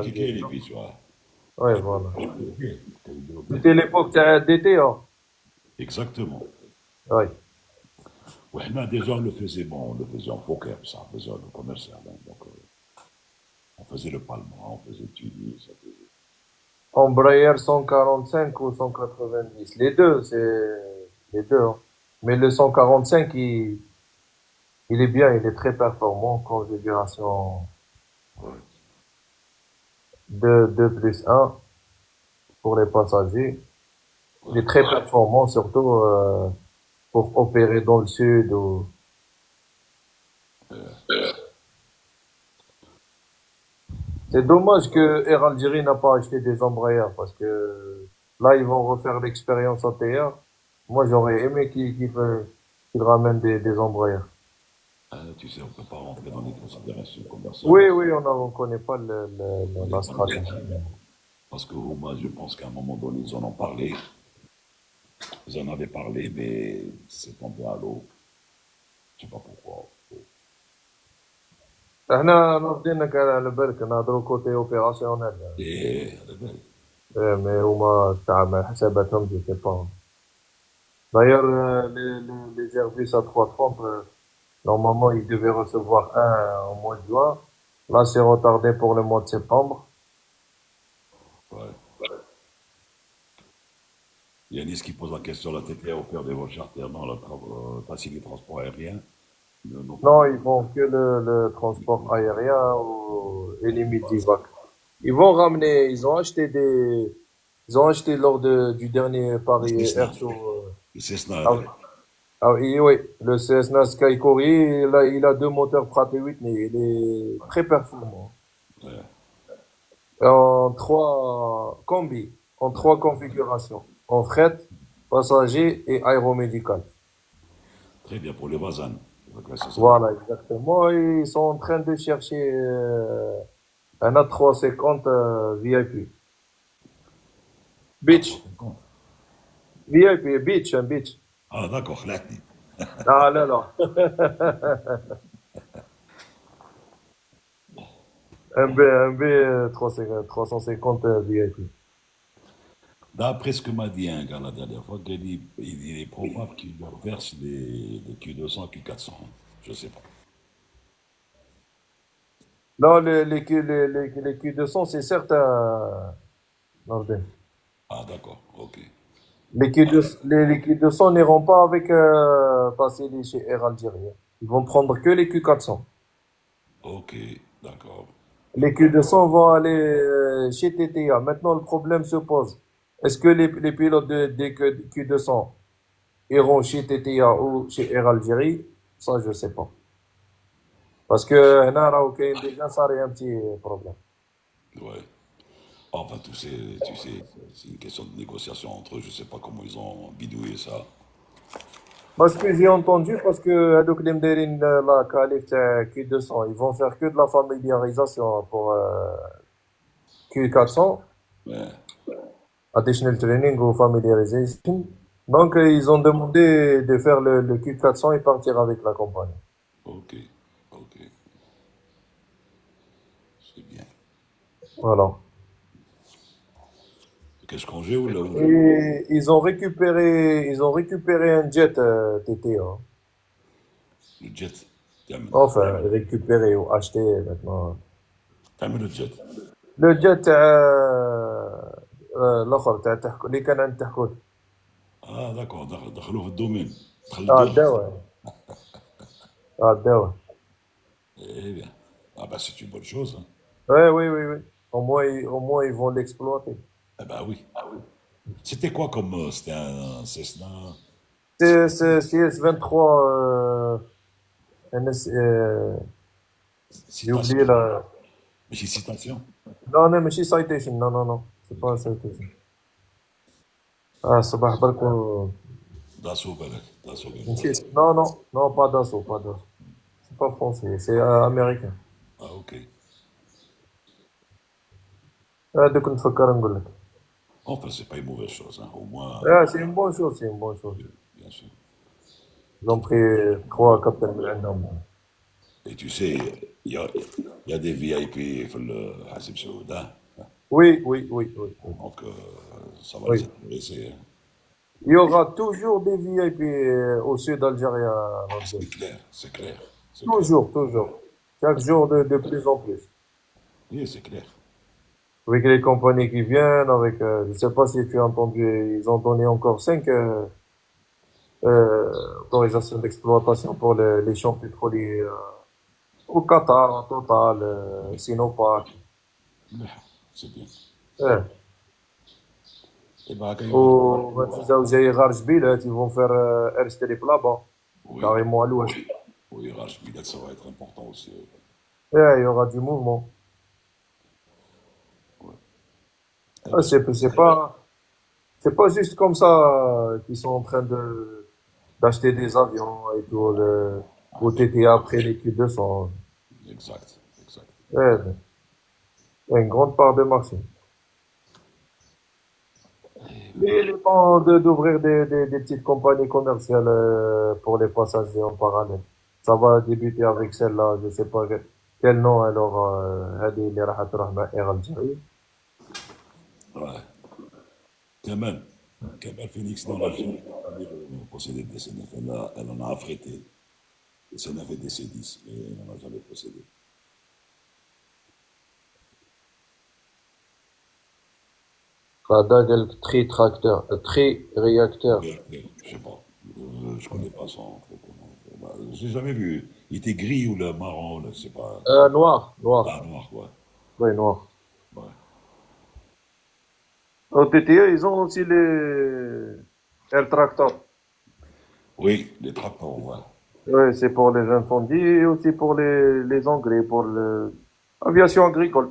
اخي كاين الجيري. les beach, ouais. وي فوالا. كانوا يديروا C'était bien. l'époque تاع d'été, hein. Exactement. Oui. وحنا déjà on le faisait, bon, on le faisait en poker, ça, on faisait le commercial. Hein, donc, on faisait le Palma, on faisait Tunis, ça faisait. Embraer 145 ou 190. Les deux, c'est les deux. Hein. Mais le 145, il est bien, il est très performant. Configuration Ouais. 2 plus 1 pour les passagers. Il Ouais. est très performant, surtout pour opérer dans le sud. Ou... C'est dommage que Air Algérie n'a pas acheté des Embraer parce que là, ils vont refaire l'expérience ATR. Moi, j'aurais aimé qu'ils ramènent des Embraer. Tu sais, on ne peut pas rentrer dans les considérations commerciales. Oui, oui, on connaît pas On connaît la pas le stratégie. détail. Parce que moi, je pense qu'à un moment donné, ils en ont parlé. Ils en avaient parlé, mais c'est tombé à l'eau. Je ne sais pas pourquoi. احنا ناخدينك على بالك نهضروا كوتي اوبيراسيونيل يعني. Et مي هما تاع حساباتهم جو سي با. D'ailleurs, les Airbus A330, normalement, ils devaient recevoir un au mois de juin. Là, c'est retardé pour le mois de septembre. ouais. Yanis qui pose la question, la TPA opère des vols charter dans la facilité transport aérien. Non plus. Non, ils font que le transport aérien et les Medivac. Ils vont ramener, ils ont acheté lors du dernier Le Paris Cessna. Air Show. Le Cessna, Ah oui, ah oui, oui, le Cessna Skycourier, il a deux moteurs Pratt & Whitney, il est très performant. ouais. En trois combis, en trois configurations, en fret, passager et aéromédical. Très bien pour les voisins. Donc, ouais, c'est ça. Voilà, exactement. Ils sont en train de chercher un A350 VIP. Ah, Beach. 350. VIP, Beach, un Beach. Ah, d'accord, خلعتني. Ah là là. Un B 350 VIP. D'après ce que m'a dit un gars la dernière fois, il est probable qu'il leur verse des Q200, Q400. Je sais pas. Non, les Q200, c'est certain. Nordin. Ah, d'accord, ok. Les Q200 n'iront pas avec passer chez Air Algérie. Ils vont prendre que les Q400. Ok, d'accord. Les Q200 vont aller chez TTA. Maintenant, le problème se pose. Est-ce que les pilotes des Q200 iront chez TTA ou chez Air Algérie? Ça, je sais pas. Parce que là, ok, déjà, ça a un petit problème. Ouais. Enfin, tu sais, c'est une question de négociation entre eux. Je sais pas comment ils ont bidouillé ça. Moi, ce que j'ai entendu, parce que هذوك اللي مدايرين la qualif تاع Q200, ils vont faire que de la familiarisation pour Q400, Ouais, additional training ou familiarization. Donc, ils ont demandé de faire le Q400 et partir avec la compagnie. ok, ok. C'est bien. Voilà. Qu'est-ce qu'on joue là où? Et ils ont récupéré un jet TT, hein. Le jet. Termine. Enfin, récupéré ou acheté maintenant. Termine le jet. Le jet تاع الاخر تاع اللي كان عند تحكوت. Ah, d'accord. دخلوه في الدومين. دخل اه الدومين. الدواء. اه الدواء. Eh bien. Ah, bah, c'est une bonne chose, hein. Ouais, oui, oui, oui. Au moins, ils vont l'exploiter. Eh ben oui. C'était quoi comme. C'était un Cessna. C'est CS23, NS, j'ai oublié Citation. la. Mais c'est citation. Non, non, mais c'est Citation. Non, non, non. C'est pas un Citation. Ah, صباح برك Dassault, بالك. Dassault, بالك. نسيت. Non, non, non, pas d'assaut, pas d'assaut. C'est pas français, c'est américain. Ah, ok. هذوك نتفكر نقول لك. Enfin, c'est pas une mauvaise chose, hein. Au moins, Ah, c'est une bonne chose, c'est une bonne chose. bien sûr. Ils ont pris trois capitaines من عندهم. Et tu sais, il y a des VIP في الحاسب سعود, hein. Oui, oui, oui, oui, oui. Donc, ça va les Oui. intéresser, hein. Il y aura toujours des VIP au sud algérien. Ah, c'est clair, c'est clair, c'est clair. Toujours, toujours. Chaque jour de plus en plus. Oui, c'est clair. Avec les compagnies qui viennent, avec, je sais pas si tu as entendu, ils ont donné encore 5 autorisations d'exploitation pour les champs pétroliers au Qatar, Total, Sinopec. مليحة, c'est bien. Eh. Et bah, quand وغتزاو جاي غار جبيلات, ils vont faire air strip là-bas, oui, carrément à l'ouest. oui, Raj Bilat, ça va être important aussi. Eh, il y aura du mouvement. Ah, c'est pas juste comme ça qu'ils sont en train d'acheter des avions et tout, Ah, où t'étais après l'équipe de sang. exact, exact. Ouais, il y a une grande part de marché. Mais il est temps d'ouvrir des petites compagnies commerciales pour les passagers en parallèle. Ça va débuter avec celle-là, je sais pas quel nom alors, هذه اللي راح تروح مع Air Algérie. Ouais. Kamel, Kamel Phoenix dans l'Algérie, possédait des CNF. Elle en a affrété. Des CNF et des C10, mais elle n'en a jamais possédé. هذا قال لك تري تراكتور تري رياكتور. Je sais pas. Je connais pas son truc. Bah, j'ai jamais vu. Il était gris ou le marron, là, je sais pas. Noir, noir. Ah, noir, quoi. Oui, noir. Ouais. Au TTE, ils ont aussi les Air Tractor. Oui, les tracteurs, ouais. Oui, c'est pour les incendies et aussi pour les engrais, pour l'aviation agricole.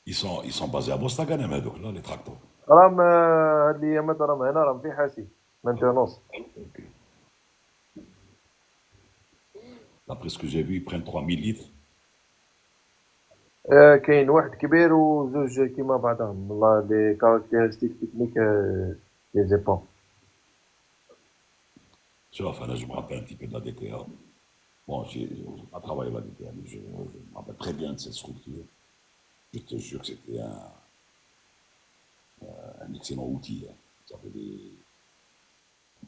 Ils sont basés à Bostaganem, hein, donc là, les tracteurs. راهم هاد الايامات راهم هنا راهم في حاسي مانتونونس. Ok. D'après ce que j'ai vu, ils prennent 3000 litres. كاين واحد كبير وزوج كيما بعضهم والله دي كاركتيرستيك تكنيك لي زي با. Tu vois, enfin, là, je me rappelle un petit peu de la DTA. Bon, j'ai pas travaillé à la DTA, mais je me rappelle très bien de cette structure. Je te jure que c'était un excellent outil, hein. Ils avaient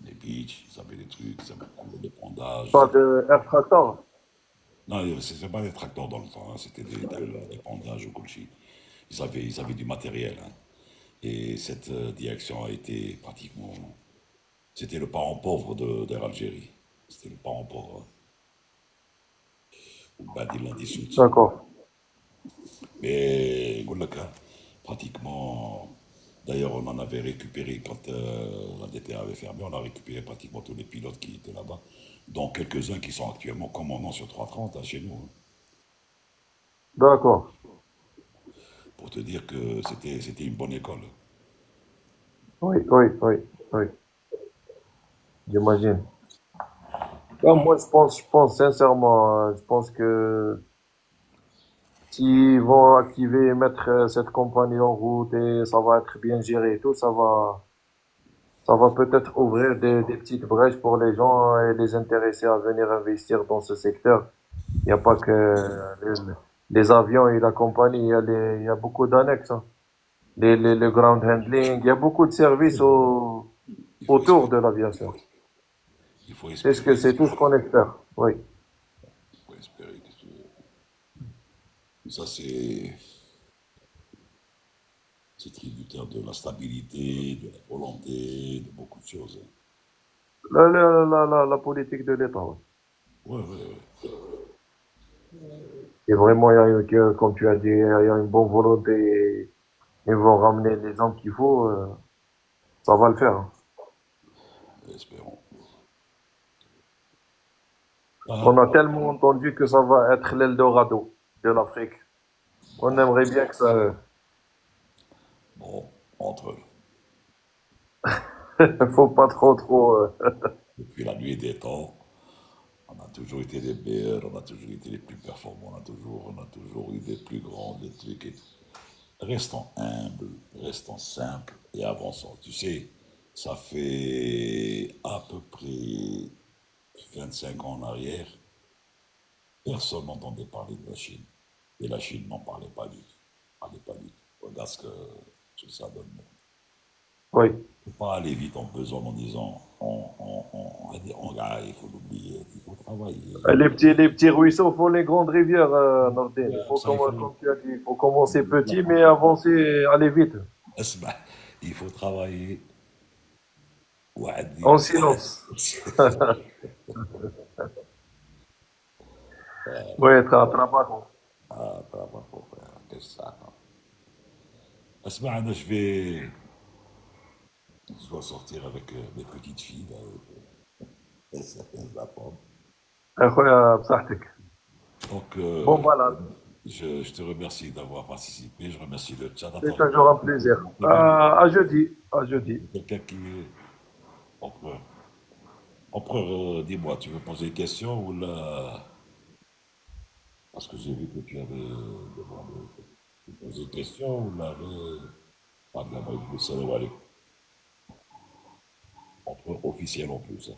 des pitchs, ils avaient des trucs, ils avaient des pondages. Pas de Air Tractor. Non, c'est pas des tracteurs dans le temps, hein, c'était des pondages au colchi. Ils avaient du matériel, hein. Et cette direction a été pratiquement. C'était le parent pauvre d'Air Algérie. C'était le parent pauvre, hein. Ben, ils l'ont dissoute. D'accord. Mais, Goulaka, pratiquement. D'ailleurs, on en avait récupéré quand la DTA avait fermé, on a récupéré pratiquement tous les pilotes qui étaient là-bas, dont quelques-uns qui sont actuellement commandants sur 330 hein, chez nous, hein. D'accord. Pour te dire que c'était une bonne école. Oui, oui, oui, oui. J'imagine. Ah, moi, je pense sincèrement, je pense que s'ils vont activer et mettre cette compagnie en route et ça va être bien géré et tout, ça va peut-être ouvrir des petites brèches pour les gens et les intéresser à venir investir dans ce secteur. Il n'y a pas que les avions et la compagnie, il y a beaucoup d'annexes, hein. Le ground handling, il y a beaucoup de services Il faut autour espérer. de l'aviation. Il faut C'est espérer. c'est tout ce qu'on espère. Oui. Il faut espérer. Qu'est-ce que tu veux. Ça, c'est tributaire de la stabilité, de la volonté, de beaucoup de choses, hein. La politique de l'État, ouais. Ouais, ouais, ouais. Et vraiment, comme tu as dit, il y a une bonne volonté et ils vont ramener les hommes qu'il faut, ça va le faire, hein. Espérons. On Ah, a tellement entendu que ça va être l'Eldorado de l'Afrique. On aimerait bien que ça. bon, entre eux. Faut pas trop. Depuis la nuit des temps, on a toujours été les meilleurs, on a toujours été les plus performants, on a toujours eu des plus grands, des trucs et tout. Restons humbles, restons simples et avançons. Tu sais, ça fait à peu près 25 ans en arrière, personne n'entendait parler de la Chine. Et la Chine n'en parlait pas du tout. Parlait pas du tout. Regarde ce que ça donne. Oui. Il ne faut pas aller vite en pesant en disant il faut l'oublier, il faut travailler. Les petits ruisseaux font les grandes rivières, Nordin. Il faut, Ça, il faut. comme tu as dit, il faut commencer petit, mais avancer, aller vite. اسمع, il faut travailler. En وعدي. silence. Oui, trabajo. Ah, bravo, frère, qu'est-ce que ça? اسمع, je vais. Je dois sortir avec mes petites filles, là. Elles s'appellent la pomme. أخويا بصحتك. Donc, Bon, voilà. Je te remercie d'avoir participé. Je remercie le chat. C'est Attends, toujours un plaisir. À jeudi. À jeudi. quelqu'un qui est empereur. Empereur, dis-moi, tu veux poser une question ou là. Parce que j'ai vu que tu avais demandé. Tu veux poser une question ou là. Pas de la main, salam alaikum. Empereur officiel en plus. Hein.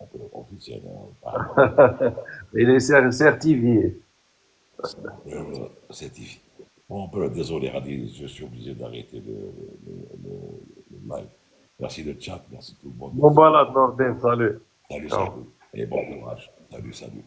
Empereur officiel. Hein, Il est certifié. certifié. Bon, empereur, désolé, Radi, je suis obligé d'arrêter le live. Merci le chat, merci tout le monde. Bon balade, Nordin. Salut. Salut, Ciao. salut. Et bon courage. Salut, salut.